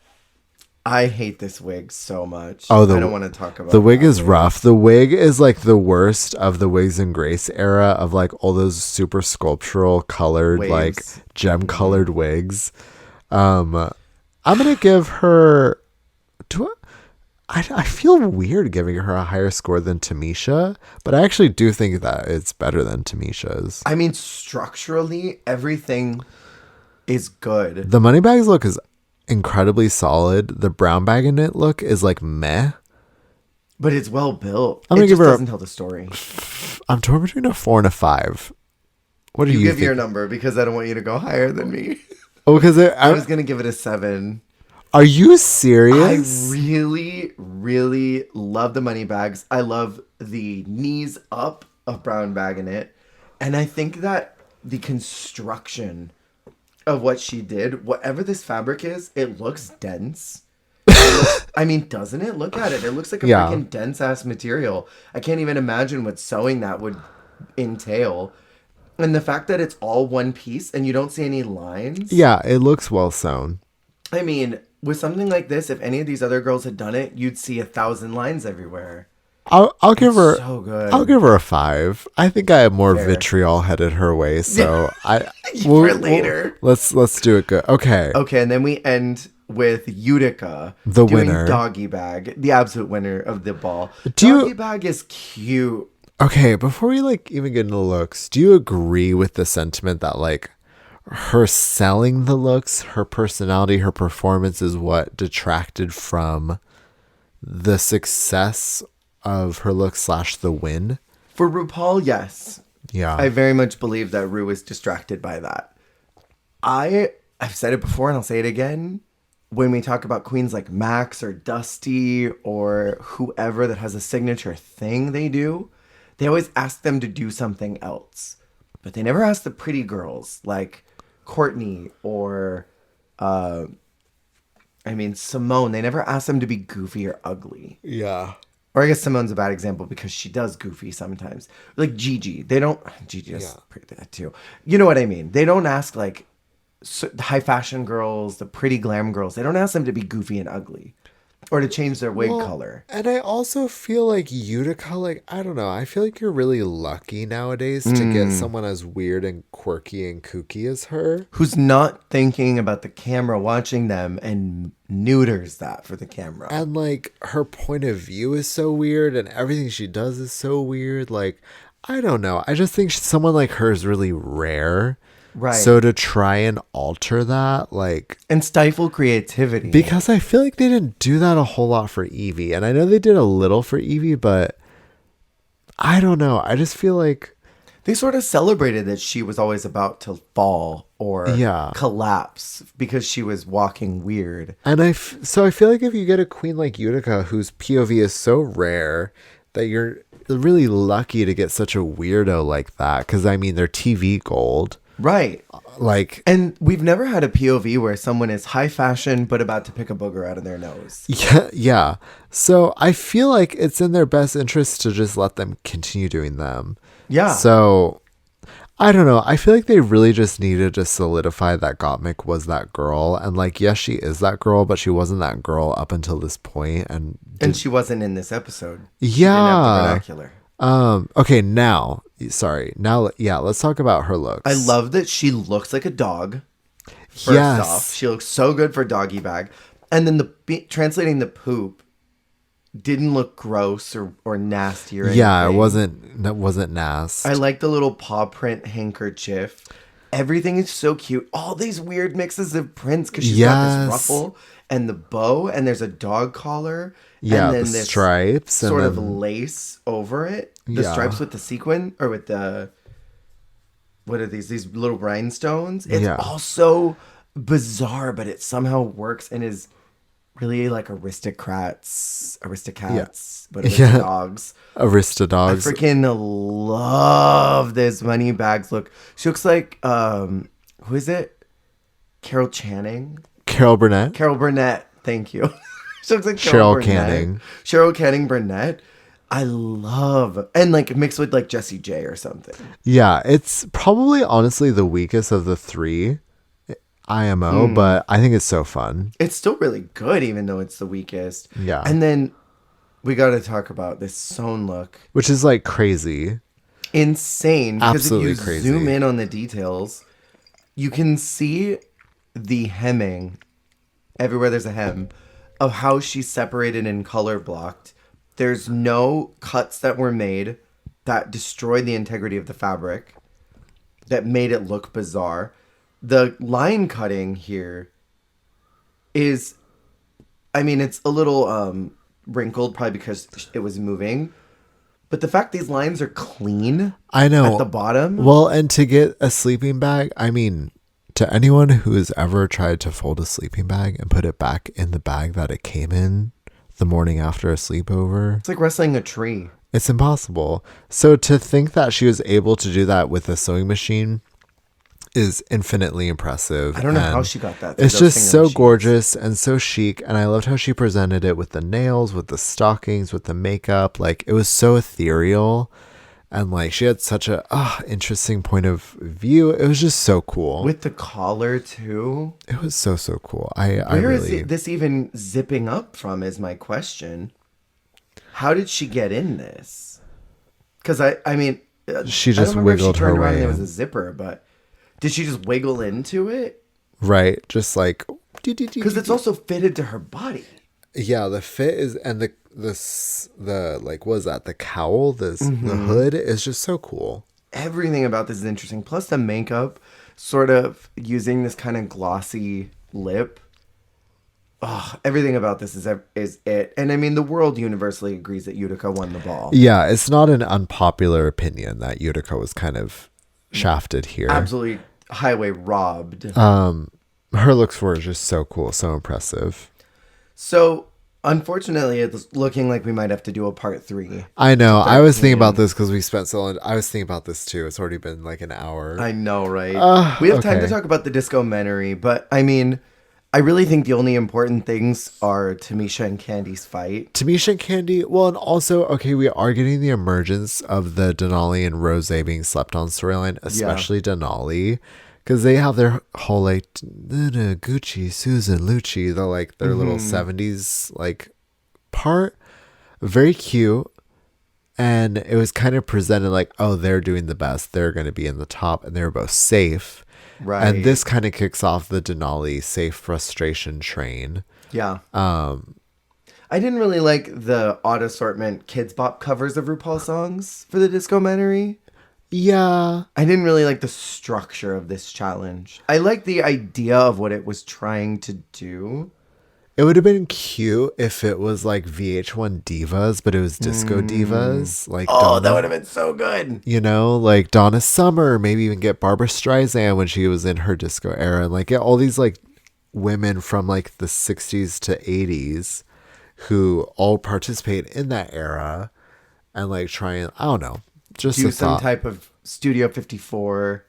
I hate this wig so much. I don't want to talk about the wig is rough. The wig is like the worst of the Wigs and Grace era of like all those super sculptural colored waves. Like gem colored wigs. I'm gonna give her. I feel weird giving her a higher score than Tamisha, but I actually do think that it's better than Tamisha's. I mean, structurally, everything is good. The Moneybags look is incredibly solid. The brown bag in it look is like meh, But it's well built. I'm It gonna give just her. doesn't tell the story. I'm torn between a 4 and a 5. What do You you give think? your number because I don't want you to go higher than me. Oh, because I was gonna give it a 7. are you I serious? really, really love the money bags. I love the knees up of brown bag in it. And I think that the construction of what she did, whatever this fabric is, it looks dense. I mean, doesn't it? Look at it. It looks like a Yeah. freaking dense ass material. I can't even imagine what sewing that would entail. And the fact that it's all one piece and you don't see any lines. Yeah, it looks well sewn. I mean, with something like this, if any of these other girls had done it, you'd see 1,000 lines everywhere. I'll give her. So good. I'll give her a 5. I think I have more Fair. vitriol headed her way, so I. For later. Let's do it good. Okay. Okay, and then we end with Utica The doing winner. Doggy Bag, the absolute winner of the ball. Do you- Doggy Bag is cute. Okay, before we like even get into looks, do you agree with the sentiment that like her selling the looks, her personality, her performance is what detracted from the success of her look / the win? For RuPaul, yes. Yeah. I very much believe that Ru is distracted by that. I've said it before and I'll say it again. When we talk about queens like Max or Dusty or whoever that has a signature thing they do, they always ask them to do something else. But they never ask the pretty girls like Courtney or, Simone. They never ask them to be goofy or ugly. yeah. Or I guess Simone's a bad example because she does goofy sometimes. Like Gigi. Gigi is pretty that too. You know what I mean? They don't ask like high fashion girls, the pretty glam girls. They don't ask them to be goofy and ugly. Or to change their wig color. And I also feel like Utica, like, I don't know. I feel like you're really lucky nowadays to get someone as weird and quirky and kooky as her. Who's not thinking about the camera watching them and neuters that for the camera. And, like, her point of view is so weird and everything she does is so weird. Like, I don't know. I just think someone like her is really rare. Right. So to try and alter that, like... And stifle creativity. Because I feel like they didn't do that a whole lot for Evie. And I know they did a little for Evie, but... I don't know. I just feel like... They sort of celebrated that she was always about to fall or collapse because she was walking weird. And so I feel like if you get a queen like Utica, whose POV is so rare, that you're really lucky to get such a weirdo like that. Because, I mean, they're TV gold. Right. Like, and we've never had a POV where someone is high fashion but about to pick a booger out of their nose. Yeah. So I feel like it's in their best interest to just let them continue doing them. Yeah. So I don't know. I feel like they really just needed to solidify that Gottmik was that girl. And like, yes, she is that girl, but she wasn't that girl up until this point. And she wasn't in this episode. Yeah. She didn't have the vernacular. Okay, now let's talk about her looks. I love that she looks like a dog. First off, she looks so good for Doggy Bag. And then translating the poop didn't look gross or nasty or anything. Yeah, it wasn't nasty. I like the little paw print handkerchief. Everything is so cute. All these weird mixes of prints because she's got this ruffle and the bow and there's a dog collar. Yeah, and then the stripes. Sort of lace over it. The stripes with the sequin or with the... What are these? These little rhinestones? It's all so bizarre, but it somehow works and is really like aristocats, but dogs. Aristodogs. I freaking love this money bags look. She looks like, who is it? Carol Burnett. Thank you. She looks like Cheryl Canning. Cheryl Canning Burnett. I love, and like mixed with like Jessie J or something. Yeah, it's probably honestly the weakest of the three IMO, but I think it's so fun. It's still really good, even though it's the weakest. Yeah. And then we got to talk about this sewn look, which is like crazy, insane. Because absolutely if you crazy. Zoom in on the details, you can see the hemming everywhere. There's a hem of how she's separated and color blocked. There's no cuts that were made that destroyed the integrity of the fabric, that made it look bizarre. The line cutting here is, I mean, it's a little wrinkled, probably because it was moving. But the fact these lines are clean I know. at the bottom. Well, and to get a sleeping bag, I mean, to anyone who has ever tried to fold a sleeping bag and put it back in the bag that it came in the morning after a sleepover, It's like wrestling a tree. it's impossible. So to think that she was able to do that with a sewing machine is infinitely impressive. I don't know and how she got that. It's just so machines. gorgeous and so chic. And I loved how she presented it with the nails, with the stockings, with the makeup. Like, it was so ethereal. And like, she had such a interesting point of view. It was just so cool. With the collar too. It was so cool. Where is this even zipping up from is my question. How did she get in this? Because I mean, She I don't just remember if wiggled she turned her around way and there was in. a zipper, but did she just wiggle into it? Right. Just like, Because it's also fitted to her body. yeah, the fit is, and the like, what is that? The cowl, the hood is just so cool. Everything about this is interesting. Plus the makeup, sort of using this kind of glossy lip. Oh, everything about this is it. And I mean, the world universally agrees that Utica won the ball. Yeah, it's not an unpopular opinion that Utica was kind of shafted here. Absolutely highway robbed. Her looks were just so cool, so impressive. So, unfortunately, it's looking like we might have to do a part 3. I know. I was thinking about this because we spent so long. I was thinking about this too. It's already been like an hour. I know, right? We have time to talk about the disco-mentary, but I mean, I really think the only important things are Tamisha and Candy's fight. Tamisha and Candy. Well, and also, okay, we are getting the emergence of the Denali and Rose being slept on storyline, especially Denali. Because they have their whole, like, Gucci, Susan, Lucci, the, like, their little 70s, like, part. Very cute. And it was kind of presented like, oh, they're doing the best. They're going to be in the top. And they're both safe. Right. And this kind of kicks off the Denali safe frustration train. Yeah. I didn't really like the odd assortment Kids Bop covers of RuPaul songs for the disco-mentary. Yeah. I didn't really like the structure of this challenge. I like the idea of what it was trying to do. It would have been cute if it was like VH1 divas, but it was disco divas. Like, That would have been so good. You know, like Donna Summer, maybe even get Barbara Streisand when she was in her disco era, and like get all these like women from like the 60s to 80s who all participate in that era and like try and, I don't know, just Do a some thought. type of Studio 54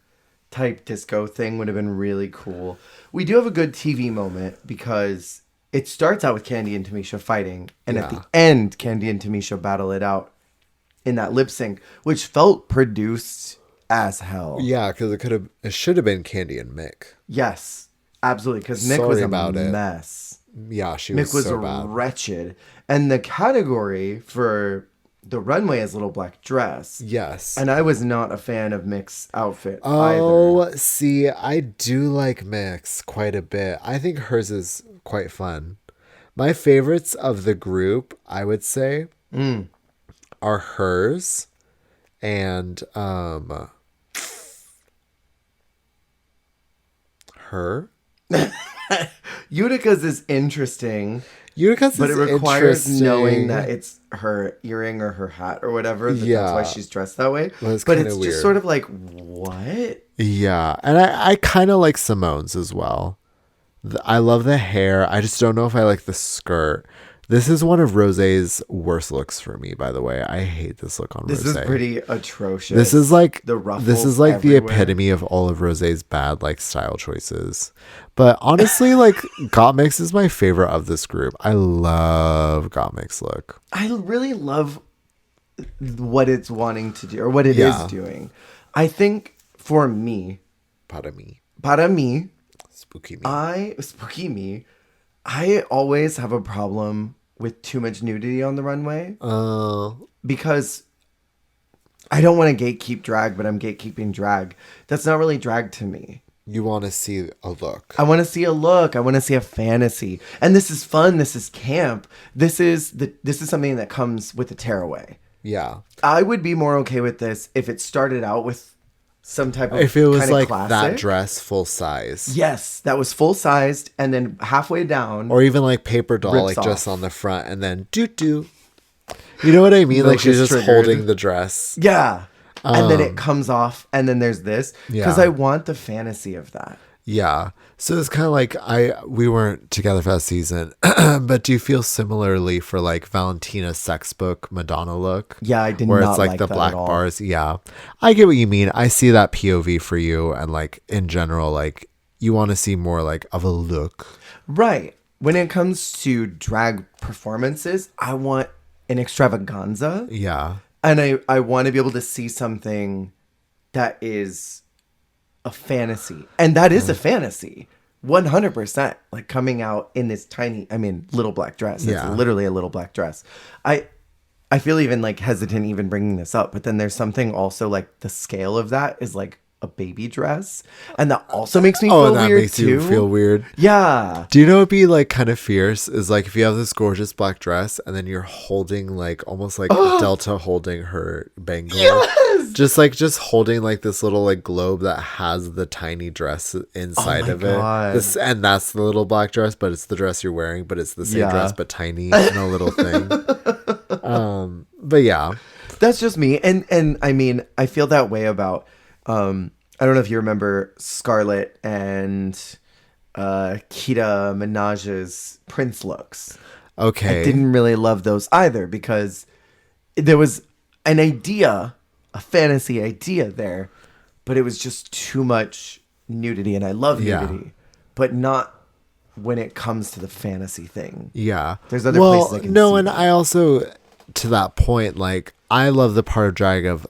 type disco thing would have been really cool. We do have a good TV moment because it starts out with Candy and Tamisha fighting, and at the end, Candy and Tamisha battle it out in that lip sync, which felt produced as hell. Yeah, because it should have been Candy and Mick. Yes, absolutely, because Mick Sorry was a about it. mess. Yeah, she Mick was so bad. wretched. And the category for the runway is Little Black Dress. Yes. And I was not a fan of Mick's outfit Oh, either. see, I do like Mick's quite a bit. I think hers is quite fun. My favorites of the group, I would say, are hers and her. Utica's is interesting, Utica's but it is requires knowing interesting. that it's her earring or her hat or whatever. That's Yeah. why she's dressed that way. Well, it's but kinda it's weird. just sort of like, what? Yeah, and I kind of like Simone's as well. I love the hair. I just don't know if I like the skirt. This is one of Rosé's worst looks for me, by the way. I hate this look on This Rosé. is pretty atrocious. This is like the ruffles. This is like the everywhere. epitome of all of Rosé's bad like style choices. But honestly, like Gottmix is my favorite of this group. I love Gottmix look. I really love what it's wanting to do or what it is doing. I think for me, Para mí. para mí, Spooky me. spooky me, I always have a problem with too much nudity on the runway because I don't want to gatekeep drag, but I'm gatekeeping drag. That's not really drag to me. You want to see a look. I want to see a look. I want to see a fantasy. And this is fun. This is camp. This is something that comes with a tearaway. Yeah. I would be more okay with this if it started out with some type of If it was kind like of classic. that dress full size. Yes, that was full sized, and then halfway down, Or even like paper doll, rips like just off. on the front, and then doo. You know what I mean? Milk Like she's is just triggered. holding the dress. yeah, and then it comes off, and then there's this because Yeah. I want the fantasy of that. Yeah. So it's kind of like we weren't together for that season, but do you feel similarly for like Valentina's sex book Madonna look? Yeah, I did where not it's like like the that black at all. bars. Yeah, I get what you mean. I see that POV for you, and like in general, like you want to see more like of a look. Right. When it comes to drag performances, I want an extravaganza. Yeah. And I want to be able to see something that is a fantasy. And that is a fantasy. 100%. Like coming out in this tiny, little black dress. It's Yeah. literally a little black dress. I feel even like hesitant even bringing this up. But then there's something also like the scale of that is like a baby dress. And that also makes me Oh, feel that weird makes too. you feel weird. Yeah. Do you know what'd be like kind of fierce is like if you have this gorgeous black dress and then you're holding like almost like Delta holding her bangle. Yes! Just holding like this little like globe that has the tiny dress inside my of God. it. This, and that's the little black dress, but it's the dress you're wearing, but it's the same Yeah. dress but tiny in a little thing. But yeah. That's just me. And I feel that way about I don't know if you remember Scarlett and Kita Minaj's Prince looks. Okay. I didn't really love those either because there was an idea, a fantasy idea there, but it was just too much nudity, and I love Yeah. nudity, but not when it comes to the fantasy thing. Yeah. There's other places I can no, see and that. I also, to that point, like, I love the part of drag of,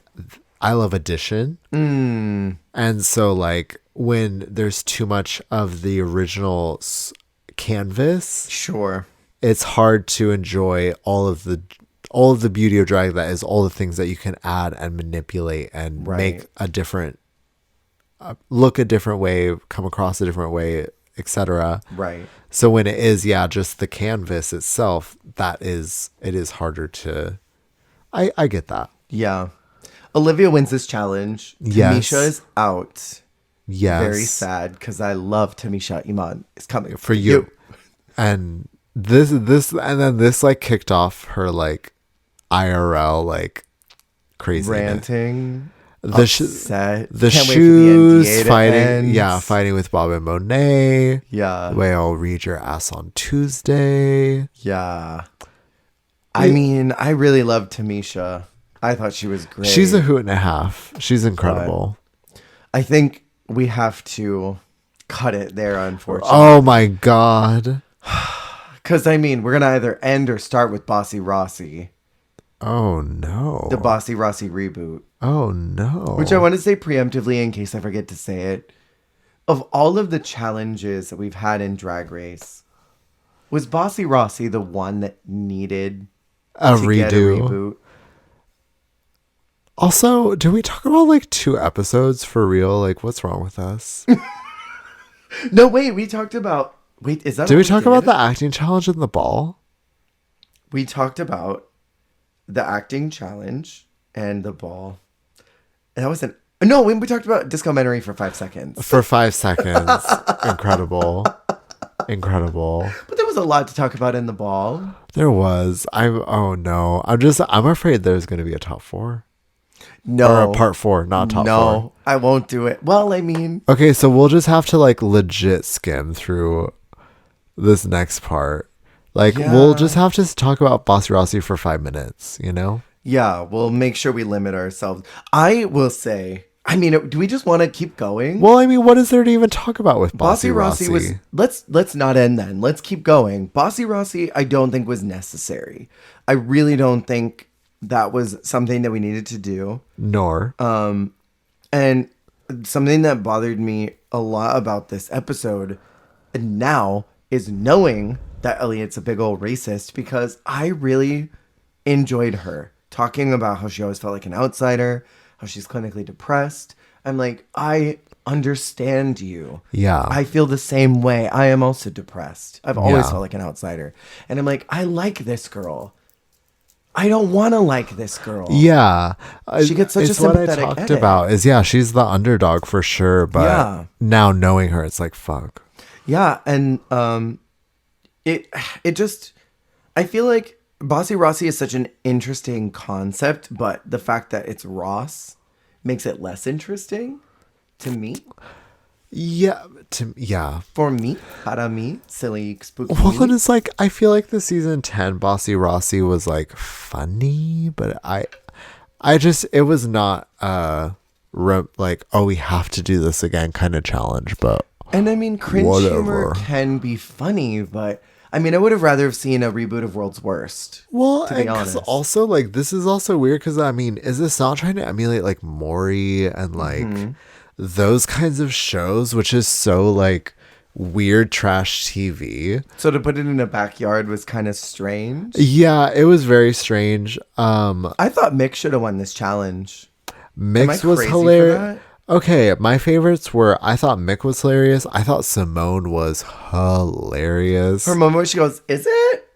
I love addition. And so, like, when there's too much of the original canvas, Sure. it's hard to enjoy all of the beauty of drag that is all the things that you can add and manipulate and Right. make a different, look a different way, come across a different way, etc. Right. So when it is, just the canvas itself, it is harder to, I get that. Yeah. Olivia wins this challenge. Yes. Tamisha is out. Yes. Very sad because I love Tamisha Iman. It's coming For you. And this, and then this like kicked off her like IRL, like crazy Ranting. The upset. the Can't wait for the shoes NDA to fighting, end. fighting with Bob and Monet. Yeah. The way I'll read your ass on Tuesday. Yeah. I really love Tamisha. I thought she was great. She's a hoot and a half. She's incredible. I think we have to cut it there, unfortunately. Oh my god. Because, we're going to either end or start with Bossy Rossi. Oh no. The Bossy Rossi reboot. Oh no. Which I want to say preemptively in case I forget to say it. Of all of the challenges that we've had in Drag Race, was Bossy Rossi the one that needed a to get a redo. reboot? Also, did we talk about like 2 episodes for real? Like, what's wrong with us? No, wait, we talked about... Wait, is that Did all we talk about did? the acting challenge in the ball? We talked about the acting challenge and the ball. And that wasn't... No, we talked about Discomentary for 5 seconds. For 5 seconds. Incredible. Incredible. But there was a lot to talk about in the ball. There was. Oh no. I'm afraid there's going to be a top 4. No. Or a part 4, not top 4. No, I won't do it. Well, Okay, so we'll just have to like legit skim through this next part. Like, we'll just have to talk about Bossy Rossi for 5 minutes, you know? yeah, we'll make sure we limit ourselves. I will say, do we just want to keep going? Well, what is there to even talk about with Bossy Rossi was... Let's not end then. Let's keep going. Bossy Rossi, I don't think was necessary. I really don't think that was something that we needed to do. Nor. And something that bothered me a lot about this episode now is knowing that Elliot's a big old racist, because I really enjoyed her talking about how she always felt like an outsider, how she's clinically depressed. I'm like, I understand you. Yeah. I feel the same way. I am also depressed. I've always Yeah. felt like an outsider. And I'm like, I like this girl. I don't want to like this girl. Yeah. She gets such a it's what I sympathetic talked edit. about is, yeah, she's the underdog for sure. But Yeah. now knowing her, it's like, fuck. Yeah, and it just, I feel like Bossy Rossi is such an interesting concept, but the fact that it's Ross makes it less interesting to me. Yeah. Yeah. For me, para me, silly, spooky. Well, and me. it's like, I feel like the season 10 Bossy Rossi was like funny, but I just, it was not like, oh, we have to do this again kind of challenge, but And I mean, cringe whatever. humor can be funny, but I mean, I would have rather have seen a reboot of World's Worst. Well, to be and 'cause honest. also, like, this is also weird because, I mean, is this not trying to emulate, like, Maury and, like, Mm-hmm. those kinds of shows, which is so, like, weird trash TV? So to put it in a backyard was kind of strange. Yeah, it was very strange. I thought Mick should have won this challenge. Mix Am I was crazy for hilarious. that? Okay, my favorites were, I thought Mick was hilarious. I thought Simone was hilarious. Her moment where she goes, "Is it?"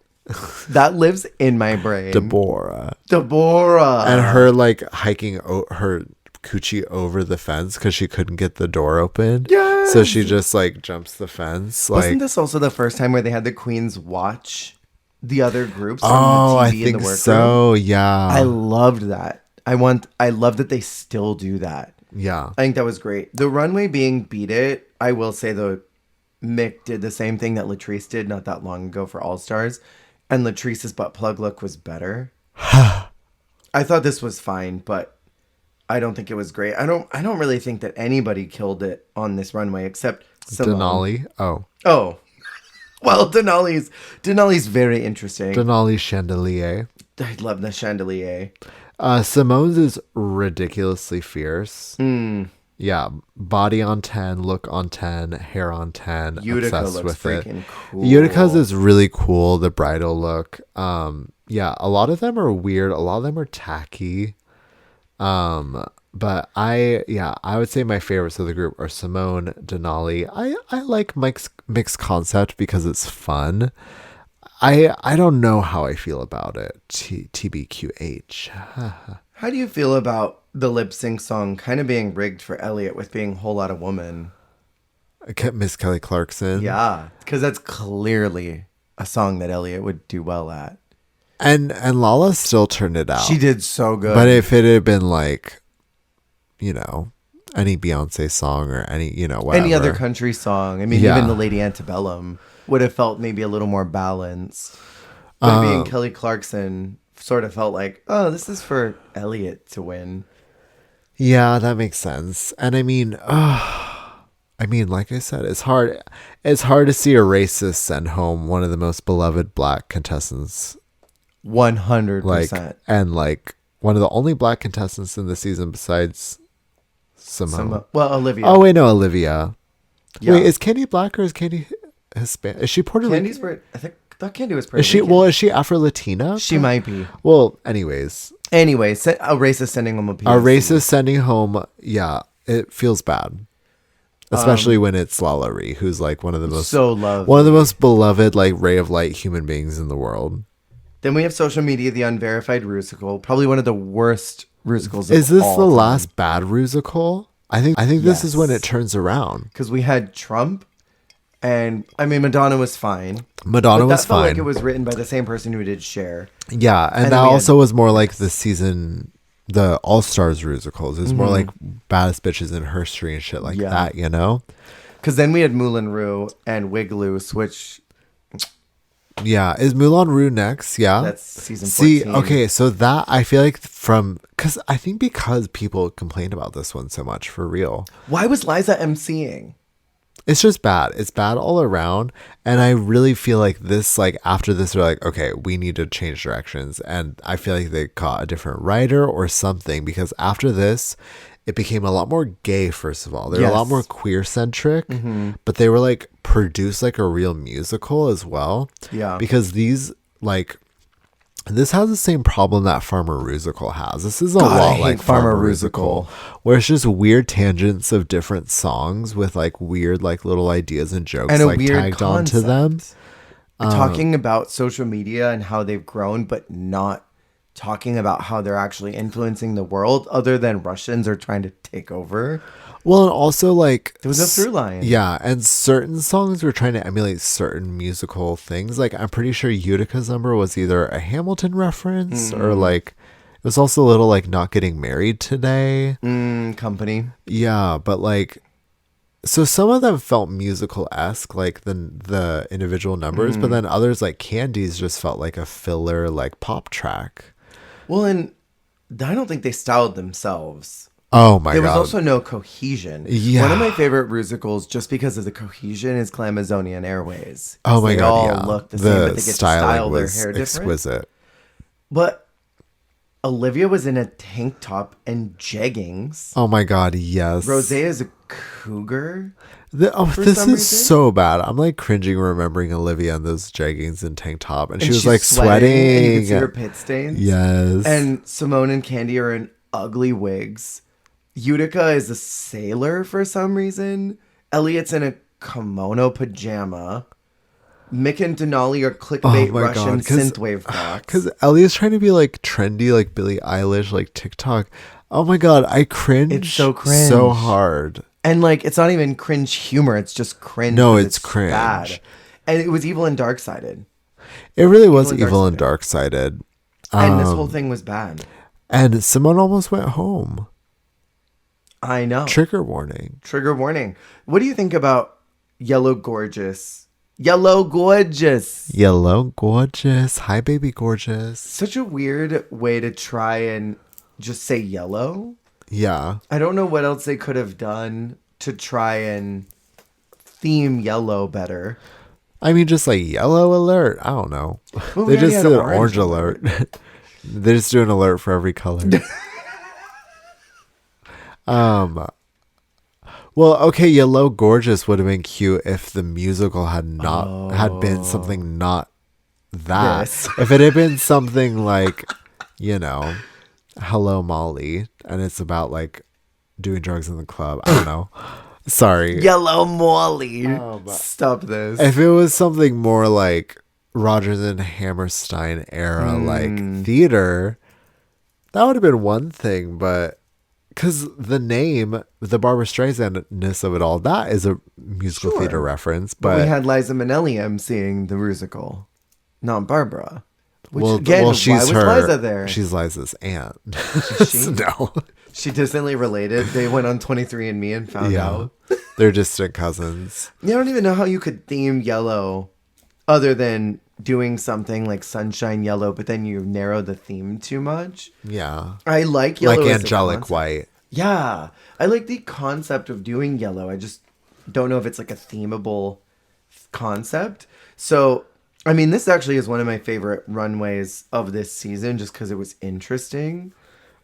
That lives in my brain. Deborah. Deborah. And her, like, hiking her coochie over the fence because she couldn't get the door open. Yes. So she just, like, jumps the fence. Like, Wasn't this also the first time where they had the queens watch the other groups on oh, the I TV in think the workroom? so. Yeah. I loved that. I love that they still do that. Yeah. I think that was great. The runway being Beat It, I will say though, Mick did the same thing that Latrice did not that long ago for All Stars, and Latrice's butt plug look was better. I thought this was fine, but I don't think it was great. I don't really think that anybody killed it on this runway except Simone. Denali. Oh. Oh, well, Denali's very interesting. Denali Chandelier. I love the chandelier. Simone's is ridiculously fierce. Hmm. Yeah, body on 10, look on 10, hair on 10. Utica obsessed looks with it. freaking cool. Utica's is really cool, the bridal look. Yeah, a lot of them are weird, a lot of them are tacky. But I would say my favorites of the group are Simone, Denali. I like Mike's mixed concept because it's fun. I don't know how I feel about it. TBQH. How do you feel about the lip sync song kind of being rigged for Elliot with being Whole Lotta Woman? Miss Kelly Clarkson. Yeah, because that's clearly a song that Elliot would do well at. And Lala still turned it out. She did so good. But if it had been like, you know, any Beyonce song or any, you know, whatever. any other country song, I mean, Yeah. even the Lady Antebellum would have felt maybe a little more balanced. But being Kelly Clarkson sort of felt like, oh, this is for Elliot to win. Yeah, that makes sense. And I mean, like I said, it's hard. It's hard to see a racist send home one of the most beloved black contestants. 100%. Like, and like one of the only black contestants in the season besides Simone. Well, Olivia. Oh wait, no, Olivia. Yeah. Wait, is Candy black or is Candy Hispanic? Is she Puerto Rican? Candy's I thought Candy was Puerto Is she? Rican. Well, is she Afro Latina? She might be. Well, anyways, Anyway, a racist sending him a POC. a racist sending home. Yeah, it feels bad, especially when it's Lala Ree, who's like one of the most So loved. one of the most beloved, like, ray of light human beings in the world. Then we have social media, the unverified Rusical, probably one of the worst Rusicals. Is this the last bad Rusical? I think this is when Yes. it turns around. Because we had Trump, and I mean Madonna was fine. Madonna But was that felt fine. like it was written by the same person who did Cher. Yeah, and then that we had- also was more like the season, the All Stars Rusicals. It was more like baddest bitches in history and shit like Yeah. that, you know? Because then we had Moulin Rouge and Wig Loose, which Yeah, is Moulin Rouge next? Yeah, that's season 14. See, okay, so that I feel like because people complained about this one so much, for real. Why was Liza emceeing? It's just bad. It's bad all around. And I really feel like this, like, after this, they're like, okay, we need to change directions. And I feel like they caught a different writer or something, because after this, it became a lot more gay, first of all. They were a lot Yes. more queer centric, but they were like produced like a real musical as well. Yeah. Because these, like, this has the same problem that Farmer Rusical has. This is a God, I lot hate like Farmer Farmer Rusical. Rusical, where it's just weird tangents of different songs with like weird like little ideas and jokes And a like weird tagged onto them. Talking about social media and how they've grown, but not talking about how they're actually influencing the world other than Russians are trying to take over. Well, and also like There was no through line. Yeah, and certain songs were trying to emulate certain musical things. Like I'm pretty sure Utica's number was either a Hamilton reference or like it was also a little like Not Getting Married Today. Company. Yeah, but like so some of them felt musical-esque, like the individual numbers, but then others like Candy's just felt like a filler like pop track. Well, and I don't think they styled themselves. Oh my god. There was also no cohesion. Yeah. One of my favorite musicals, just because of the cohesion, is Glamazonian Airways. Oh my they god, all yeah. look the same, but they get to style their was hair different. exquisite. But Olivia was in a tank top and jeggings. Oh my god, yes. Rosé is a cougar. This some is reason. so bad. I'm like cringing remembering Olivia in those jeggings and tank top, and she was she's like sweating. And you can see her pit stains. Yes. And Simone and Candy are in ugly wigs. Utica is a sailor for some reason. Elliot's in a kimono pajama. Mick and Denali are clickbait Russian synthwave box. Because Elliot's trying to be like trendy, like Billie Eilish, like TikTok. Oh my god, I cringe. It's so cringe. So hard. And like, it's not even cringe humor. It's just cringe. No, it's cringe. Bad. And it was evil and dark-sided. It really was evil and dark-sided. And this whole thing was bad. And Simone almost went home. I know. Trigger warning. Trigger warning. What do you think about Yellow Gorgeous? Yellow Gorgeous. Yellow Gorgeous. Hi, baby gorgeous. Such a weird way to try and just say yellow. Yeah. I don't know what else they could have done to try and theme yellow better. I mean, just like yellow alert. I don't know. Well, they we just already did had an orange alert. They just do an alert for every color. Well, okay, Yellow Gorgeous would have been cute if the musical had been something not that. Yes. If it had been something like, Hello Molly, and it's about like doing drugs in the club. I don't know. Sorry. Yellow Molly. Stop this. If it was something more like Rodgers and Hammerstein era, like theater, that would have been one thing, but because the name, the Barbra Streisand-ness of it all, that is a musical theater reference. But we had Liza Minnelli emceeing the musical, not Barbara. Which, well, again, she's why was her. Liza there? She's Liza's aunt. Is she? No. She distantly related. They went on 23andMe and found out. They're distant cousins. I don't even know how you could theme yellow other than doing something like sunshine yellow, but then you narrow the theme too much. Yeah. I like yellow. Like as angelic white. Yeah. I like the concept of doing yellow. I just don't know if it's like a themable concept. So, I mean, this actually is one of my favorite runways of this season just because it was interesting.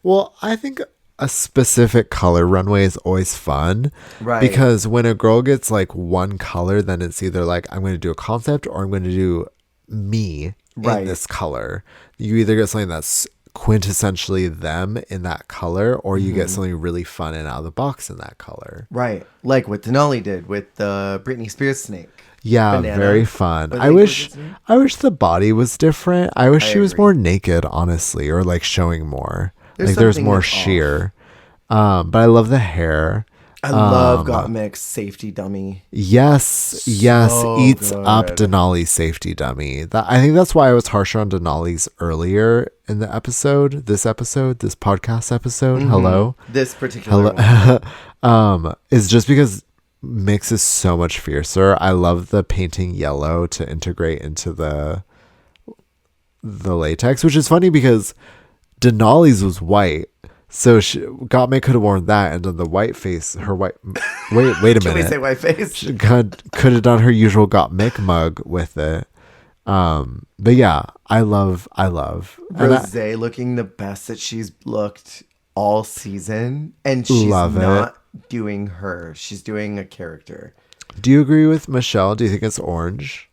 Well, I think a specific color runway is always fun. Right. Because when a girl gets like one color, then it's either like, I'm going to do a concept or I'm going to do me in this color. You either get something that's quintessentially them in that color, or you get something really fun and out of the box in that color. Right. Like what Denali did with the Britney Spears snake. Yeah, Banana. very fun. I wish the body was different. I wish she was more naked, honestly, or like showing more. There's more sheer. But I love the hair. I love Gottmik's safety dummy. Yes, So eats good. up Denali's safety dummy. I think that's why I was harsher on Denali's earlier in the episode. This podcast episode. Hello. This particular one. Is just because Mix is so much fiercer. I love the painting yellow to integrate into the latex, which is funny because Denali's was white. So Gottmik could have worn that and done the white face. Her white. Wait a minute. Can we say white face? She could have done her usual Gottmik mug with it. But yeah, I love. Rosé looking the best that she's looked all season, and she's not doing her. She's doing a character. Do you agree with Michelle? Do you think it's orange?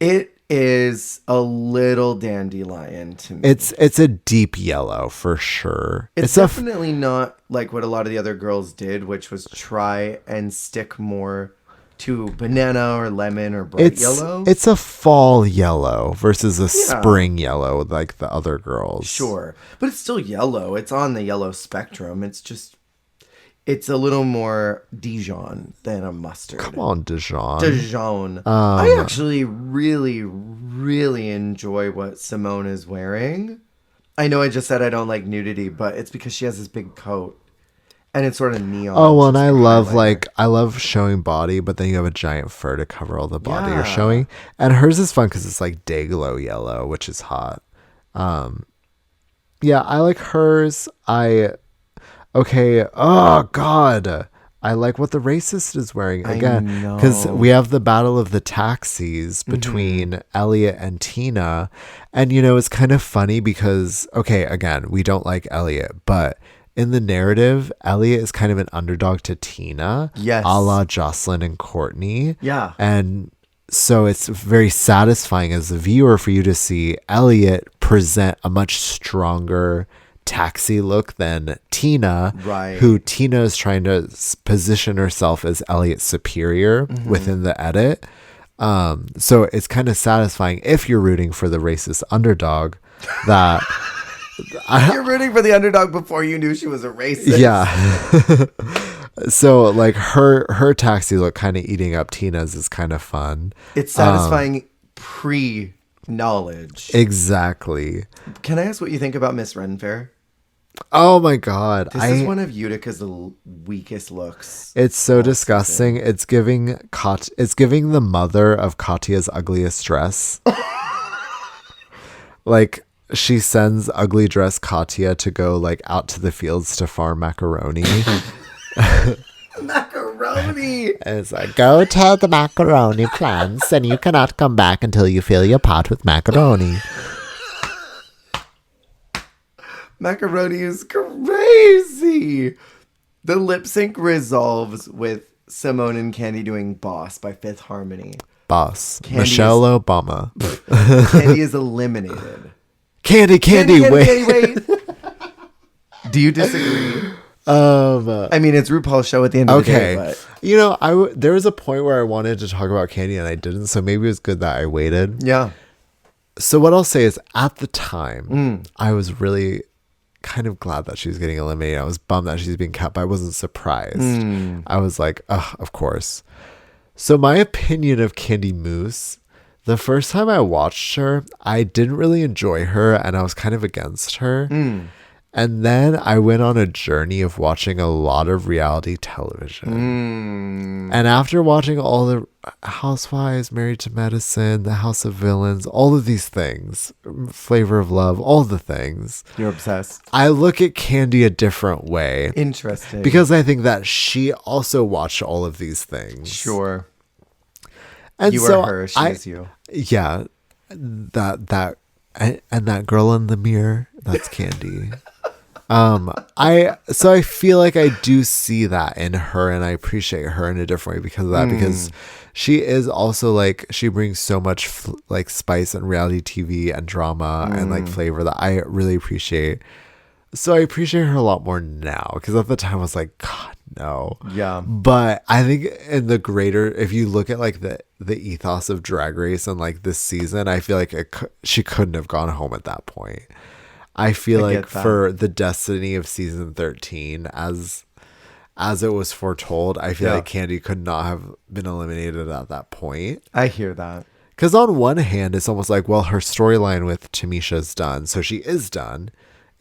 It is a little dandelion to me. It's a deep yellow for sure. It's definitely not like what a lot of the other girls did, which was try and stick more to banana or lemon or bright yellow. It's a fall yellow versus a spring yellow like the other girls. Sure. But it's still yellow. It's on the yellow spectrum. It's a little more Dijon than a mustard. Come on, Dijon. Dijon. I actually really, really enjoy what Simone is wearing. I know I just said I don't like nudity, but it's because she has this big coat. And it's sort of neon. Oh, well, and I love showing body, but then you have a giant fur to cover all the body you're showing. And hers is fun because it's like day glow yellow, which is hot. Yeah, I like hers. Oh, God. I like what the racist is wearing again. Because we have the battle of the taxis between Elliot and Tina. And, it's kind of funny because, again, we don't like Elliot, but in the narrative, Elliot is kind of an underdog to Tina. Yes. A la Jocelyn and Courtney. Yeah. And so it's very satisfying as a viewer for you to see Elliot present a much stronger taxi look than Tina, right? Who Tina is trying to position herself as Elliot's superior within the edit. So it's kind of satisfying if you're rooting for the racist underdog that you're rooting for the underdog before you knew she was a racist. Yeah. So like her taxi look kind of eating up Tina's is kind of fun. It's satisfying pre-knowledge. Exactly. Can I ask what you think about Miss Renfair? Oh my God. This is one of Utica's weakest looks. It's so disgusting. It's giving the mother of Katya's ugliest dress. Like she sends ugly dress Katya to go like out to the fields to farm macaroni. Macaroni. And it's like, go tell the macaroni plants and you cannot come back until you fill your pot with macaroni. Macaroni is crazy. The lip sync resolves with Simone and Candy doing Boss by Fifth Harmony. Boss. Michelle Obama. Candy is eliminated. Candy, wait. Do you disagree? I mean, it's RuPaul's show at the end of the day. But there was a point where I wanted to talk about Candy and I didn't, so maybe it was good that I waited. Yeah. So what I'll say is, at the time, I was really kind of glad that she was getting eliminated. I was bummed that she's being kept, but I wasn't surprised. I was like, of course. So my opinion of Candy Mousse, the first time I watched her, I didn't really enjoy her and I was kind of against her. And then I went on a journey of watching a lot of reality television. And after watching all the Housewives, Married to Medicine, The House of Villains, all of these things, Flavor of Love, all the things. You're obsessed. I look at Candy a different way. Interesting. Because I think that she also watched all of these things. Sure. And you so are her, she's you. Yeah. And that girl in the mirror, that's Candy. I feel like I do see that in her and I appreciate her in a different way because of that, because she is also like, she brings so much like spice and reality TV and drama and like flavor that I really appreciate. So I appreciate her a lot more now, because at the time I was like, God, no. Yeah. But I think in the greater, if you look at like the ethos of Drag Race and like this season, I feel like she couldn't have gone home at that point. I feel like for the destiny of season 13, as it was foretold, I feel like Candy could not have been eliminated at that point. I hear that. Because on one hand, it's almost like, well, her storyline with Tamisha's done, so she is done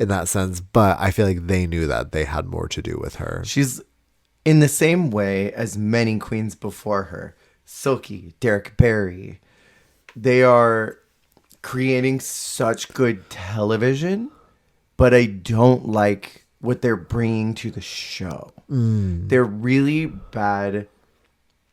in that sense. But I feel like they knew that they had more to do with her. She's in the same way as many queens before her. Silky, Derek Barry. They are creating such good television, but I don't like what they're bringing to the show. They're really bad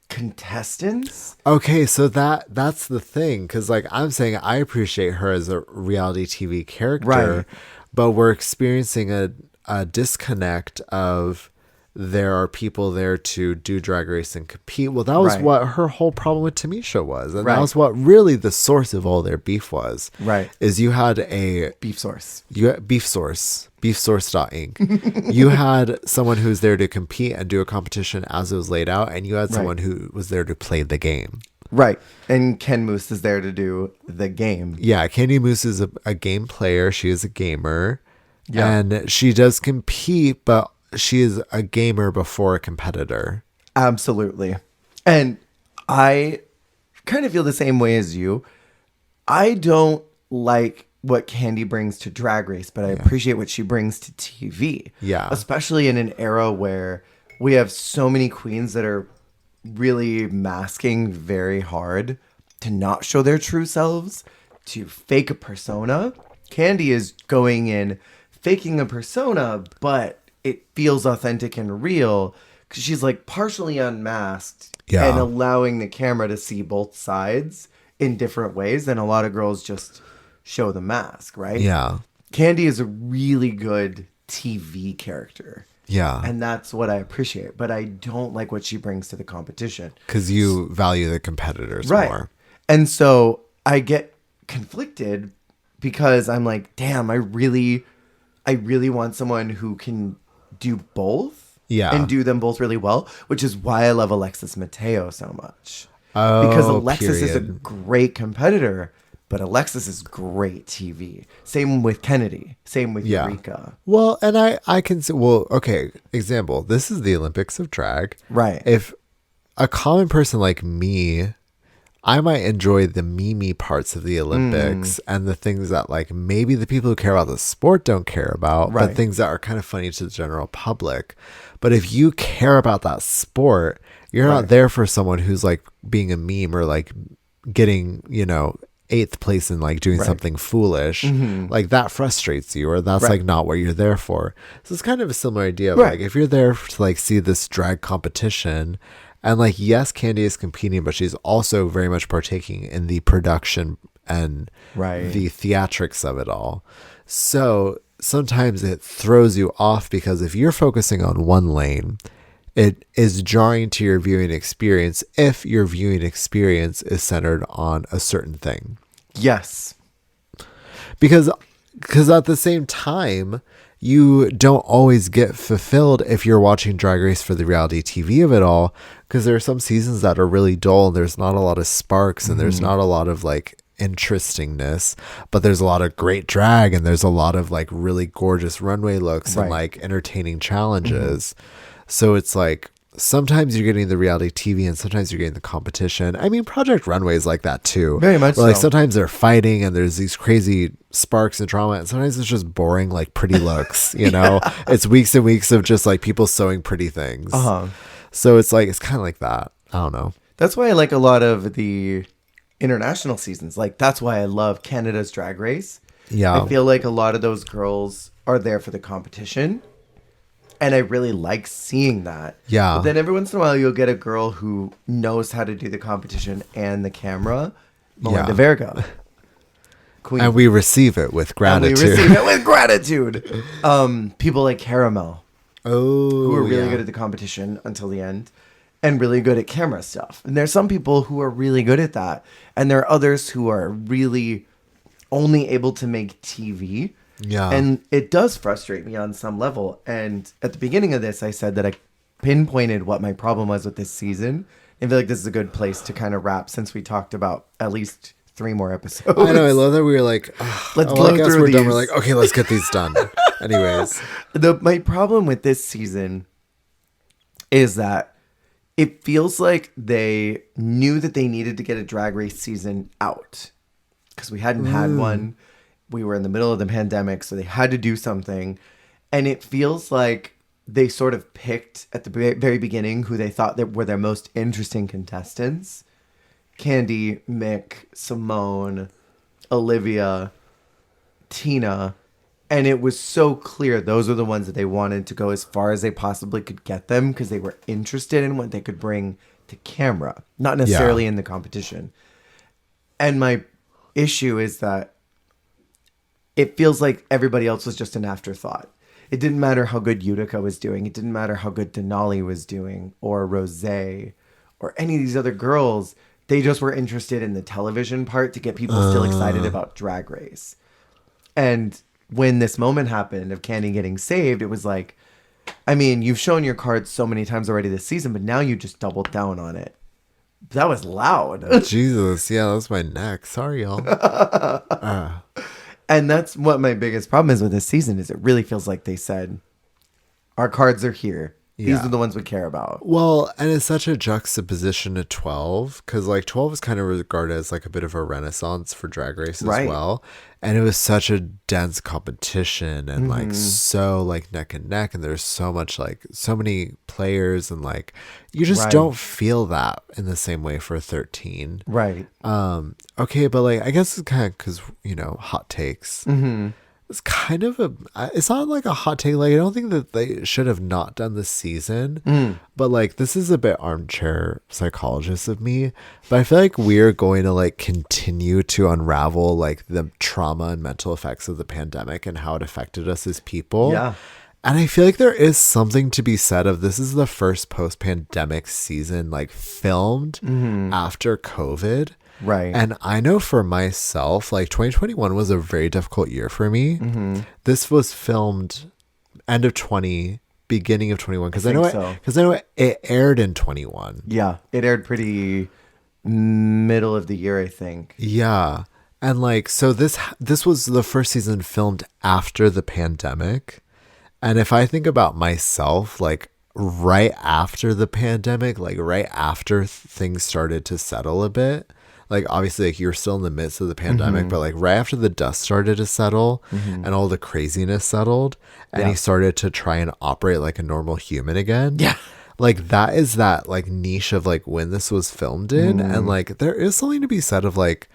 contestants. Okay, so that's the thing, because like I'm saying, I appreciate her as a reality TV character, right, but we're experiencing a disconnect of there are people there to do Drag Race and compete. Well, that was Right. what her whole problem with Tamisha was. And Right. that was what really the source of all their beef was. Right. Is you had a Beef source. beef source, beefsource.inc. You had someone who's there to compete and do a competition as it was laid out, and you had someone who was there to play the game. Right. And Ken Moose is there to do the game. Yeah, Candy Moose is a game player. She is a gamer. Yeah. And she does compete, but she is a gamer before a competitor. Absolutely. And I kind of feel the same way as you. I don't like what Candy brings to Drag Race, but I appreciate what she brings to TV. Yeah. Especially in an era where we have so many queens that are really masking very hard to not show their true selves, to fake a persona. Candy is going in, faking a persona, but it feels authentic and real because she's like partially unmasked and allowing the camera to see both sides in different ways. And a lot of girls just show the mask, right? Yeah. Candy is a really good TV character. Yeah. And that's what I appreciate. But I don't like what she brings to the competition. Because you value the competitors Right. more. And so I get conflicted because I'm like, damn, I really want someone who can do both. Yeah. And do them both really well, which is why I love Alexis Mateo so much. Oh, because Alexis is a period. great competitor, but Alexis is great TV. Same with Kennedy. Same with Eureka. Well, and I can say, well, okay, example. This is the Olympics of drag. Right. If a common person like me, I might enjoy the meme parts of the Olympics and the things that like maybe the people who care about the sport don't care about, Right. but things that are kind of funny to the general public. But if you care about that sport, you're not there for someone who's like being a meme or like getting, you know, 8th place and like doing something foolish. Like that frustrates you, or that's like not what you're there for. So it's kind of a similar idea of like if you're there to like see this drag competition, and like yes, Candy is competing, but she's also very much partaking in the production and the theatrics of it all. So sometimes it throws you off because if you're focusing on one lane, it is jarring to your viewing experience if your viewing experience is centered on a certain thing. Yes. Because at the same time, you don't always get fulfilled if you're watching Drag Race for the reality TV of it all, because there are some seasons that are really dull and there's not a lot of sparks and there's not a lot of like interestingness, but there's a lot of great drag and there's a lot of like really gorgeous runway looks and like entertaining challenges. So it's like sometimes you're getting the reality TV and sometimes you're getting the competition. I mean, Project Runway is like that too. Very much Like so. sometimes they're fighting and there's these crazy sparks and drama, and sometimes it's just boring, like pretty looks, you know? It's weeks and weeks of just like people sewing pretty things. So it's like, it's kind of like that. I don't know. That's why I like a lot of the international seasons. Like, that's why I love Canada's Drag Race. Yeah. I feel like a lot of those girls are there for the competition. And I really like seeing that. Yeah. But then every once in a while, you'll get a girl who knows how to do the competition and the camera. Melinda Verga. Queen. And we receive it with And gratitude. we receive it with gratitude. People like Caramel, who are really good at the competition until the end, and really good at camera stuff. And there's some people who are really good at that, and there are others who are really only able to make TV. Yeah. And it does frustrate me on some level. And at the beginning of this, I said that I pinpointed what my problem was with this season. I feel like this is a good place to kind of wrap, since we talked about at least 3 more episodes. I know. I love that we were like, Let's blow I guess through we're done. these. We're like, okay, let's get these done. Anyways. My problem with this season is that it feels like they knew that they needed to get a Drag Race season out because we hadn't had one. We were in the middle of the pandemic, so they had to do something. And it feels like they sort of picked at the very beginning who they thought that were their most interesting contestants. Candy, Mick, Simone, Olivia, Tina. And it was so clear those are the ones that they wanted to go as far as they possibly could get them because they were interested in what they could bring to camera, not necessarily in the competition. And my issue is that it feels like everybody else was just an afterthought. It didn't matter how good Utica was doing. It didn't matter how good Denali was doing or Rosé or any of these other girls. They just were interested in the television part to get people still excited about Drag Race. And when this moment happened of Candy getting saved, it was like, I mean, you've shown your cards so many times already this season, but now you just doubled down on it. That was loud. Jesus, yeah, that was my neck. Sorry, y'all. And that's what my biggest problem is with this season is it really feels like they said, our cards are here. These are the ones we care about. Well, and it's such a juxtaposition to 12 because like 12 is kind of regarded as like a bit of a renaissance for Drag Race as well. And it was such a dense competition and like so like neck and neck. And there's so much like so many players and like you just don't feel that in the same way for 13. Right. Okay, but like I guess it's kind of because, you know, hot takes. It's kind of it's not like a hot take. Like I don't think that they should have not done this season, but like this is a bit armchair psychologist of me. But I feel like we're going to like continue to unravel like the trauma and mental effects of the pandemic and how it affected us as people. Yeah. And I feel like there is something to be said of this is the first post-pandemic season like filmed after COVID. Right. And I know for myself, like 2021 was a very difficult year for me. This was filmed end of 20, beginning of 21, because I know it aired in 21. Yeah, it aired pretty middle of the year, I think. Yeah. And like so this was the first season filmed after the pandemic. And if I think about myself, like right after the pandemic, like right after things started to settle a bit, like obviously like you're still in the midst of the pandemic, but like right after the dust started to settle and all the craziness settled and he started to try and operate like a normal human again. Yeah. Like that is that like niche of like when this was filmed in. And like there is something to be said of like,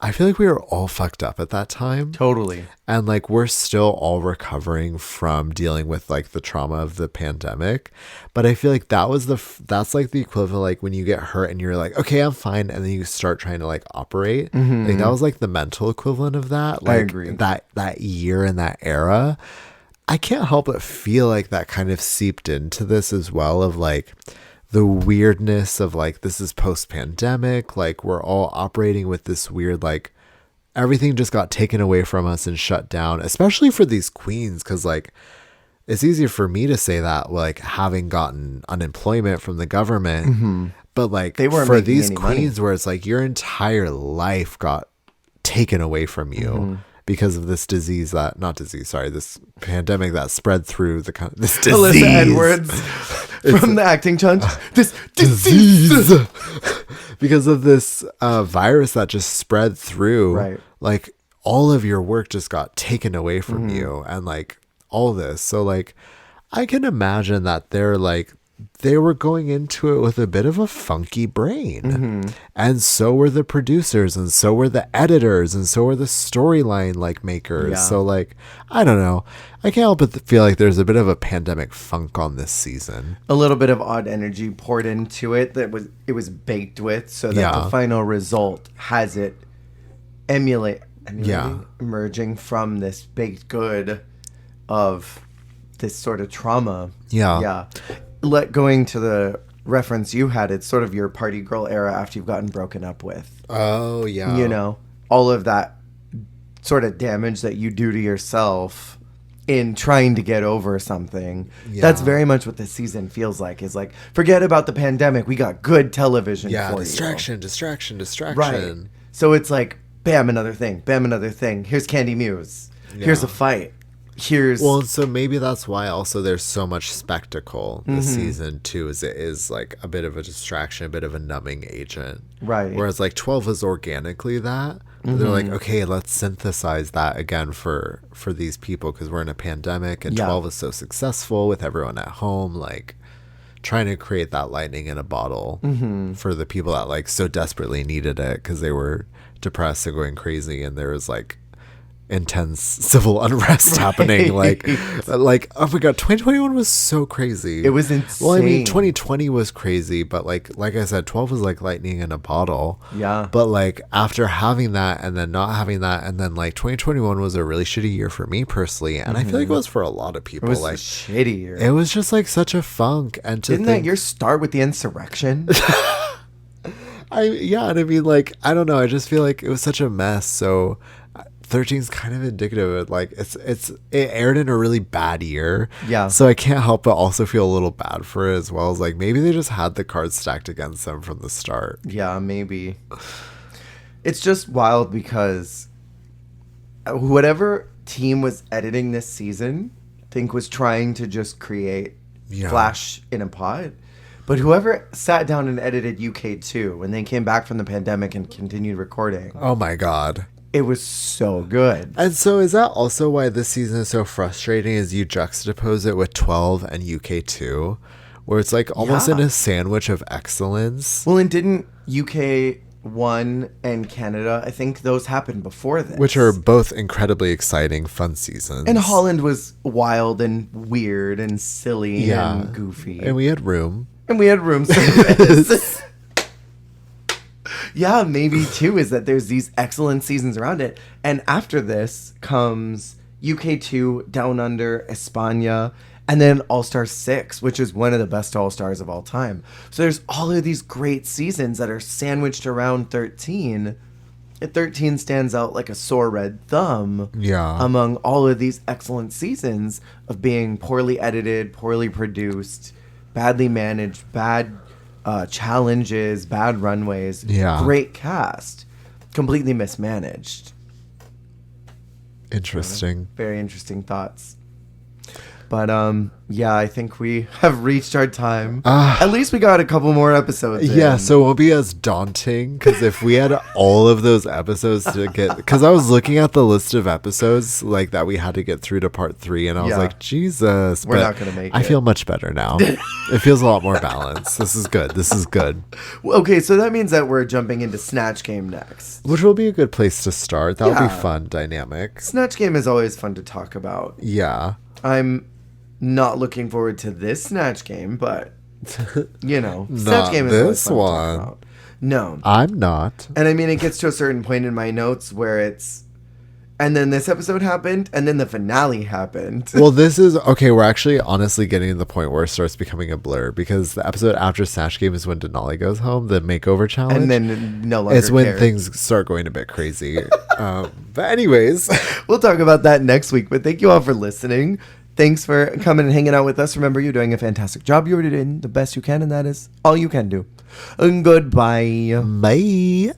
I feel like we were all fucked up at that time. Totally. And like we're still all recovering from dealing with like the trauma of the pandemic. But I feel like that's like the equivalent like when you get hurt and you're like, okay, I'm fine. And then you start trying to like operate. Like that was like the mental equivalent of that. Like I agree. That year and that era. I can't help but feel like that kind of seeped into this as well of like the weirdness of like this is post-pandemic, like we're all operating with this weird like everything just got taken away from us and shut down, especially for these queens because like it's easier for me to say that like having gotten unemployment from the government, but like they weren't for making these any queens money. where it's like your entire life got taken away from you because of this disease this pandemic that spread through this disease. Alyssa Edwards from the acting challenge. This disease. Because of this virus that just spread through. Right. Like all of your work just got taken away from you and like all this. So like I can imagine that they were going into it with a bit of a funky brain. And so were the producers and so were the editors and so were the storyline like makers. Yeah. So like, I don't know. I can't help but feel like there's a bit of a pandemic funk on this season. A little bit of odd energy poured into it that was baked with so that the final result has it emerging from this baked good of this sort of trauma. Yeah. Going to the reference you had, it's sort of your party girl era after you've gotten broken up with. Oh, yeah. You know, all of that sort of damage that you do to yourself in trying to get over something. Yeah. That's very much what this season feels like. Is like, forget about the pandemic. We got good television for distraction. Right. So it's like, bam, another thing. Bam, another thing. Here's Candy Muse. Yeah. Here's a fight. Well, so maybe that's why also there's so much spectacle this season too, is it is like a bit of a distraction, a bit of a numbing agent. Right. Whereas like 12 is organically that. They're like, okay, let's synthesize that again for these people because we're in a pandemic and 12 is so successful with everyone at home, like trying to create that lightning in a bottle for the people that like so desperately needed it because they were depressed and going crazy and there was like intense civil unrest happening. Like, oh my god, 2021 was so crazy. It was insane. Well, I mean, 2020 was crazy, but like I said, 12 was like lightning in a bottle. Yeah. But like after having that and then not having that, and then like 2021 was a really shitty year for me personally, and I feel like it was for a lot of people. It was like a shitty year. it was just like such a funk. And didn't that year start with the insurrection? And I mean, like, I don't know, I just feel like it was such a mess. So 13 is kind of indicative of like it aired in a really bad year. Yeah. So I can't help but also feel a little bad for it, as well as like maybe they just had the cards stacked against them from the start. Yeah, maybe. It's just wild because whatever team was editing this season, I think was trying to just create Flash in a pot. But whoever sat down and edited UK2 when they came back from the pandemic and continued recording. Oh my god. It was so good. And so is that also why this season is so frustrating, is you juxtapose it with 12 and UK2, where it's like almost in a sandwich of excellence. Well, and didn't UK1 and Canada, I think those happened before this. Which are both incredibly exciting, fun seasons. And Holland was wild and weird and silly and goofy. And we had room. And we had room service. Yeah, maybe too is that there's these excellent seasons around it. And after this comes UK2, Down Under, España, and then All-Star 6, which is one of the best All-Stars of all time. So there's all of these great seasons that are sandwiched around 13. And 13 stands out like a sore red thumb among all of these excellent seasons of being poorly edited, poorly produced, badly managed, bad challenges, bad runways, great cast, completely mismanaged. Interesting. Very interesting thoughts. But I think we have reached our time. At least we got a couple more episodes in. So it won't be as daunting, because if we had all of those episodes to get, because I was looking at the list of episodes like that we had to get through to part 3, and I was like, Jesus, we're not gonna make it. I feel much better now. It feels a lot more balanced. This is good. Okay, so that means that we're jumping into Snatch Game next, which will be a good place to start. That would be fun, dynamic. Snatch Game is always fun to talk about. I'm not looking forward to this Snatch Game, but Snatch Game is always fun to talk about. No, I'm not. And I mean, it gets to a certain point in my notes where it's, and then this episode happened, and then the finale happened. Well, this is okay. We're actually honestly getting to the point where it starts becoming a blur, because the episode after Snatch Game is when Denali goes home, the makeover challenge, and then no longer. It's when things start going a bit crazy. But anyways, we'll talk about that next week. But thank you all for listening. Thanks for coming and hanging out with us. Remember, you're doing a fantastic job. You're doing the best you can, and that is all you can do. And goodbye. Bye.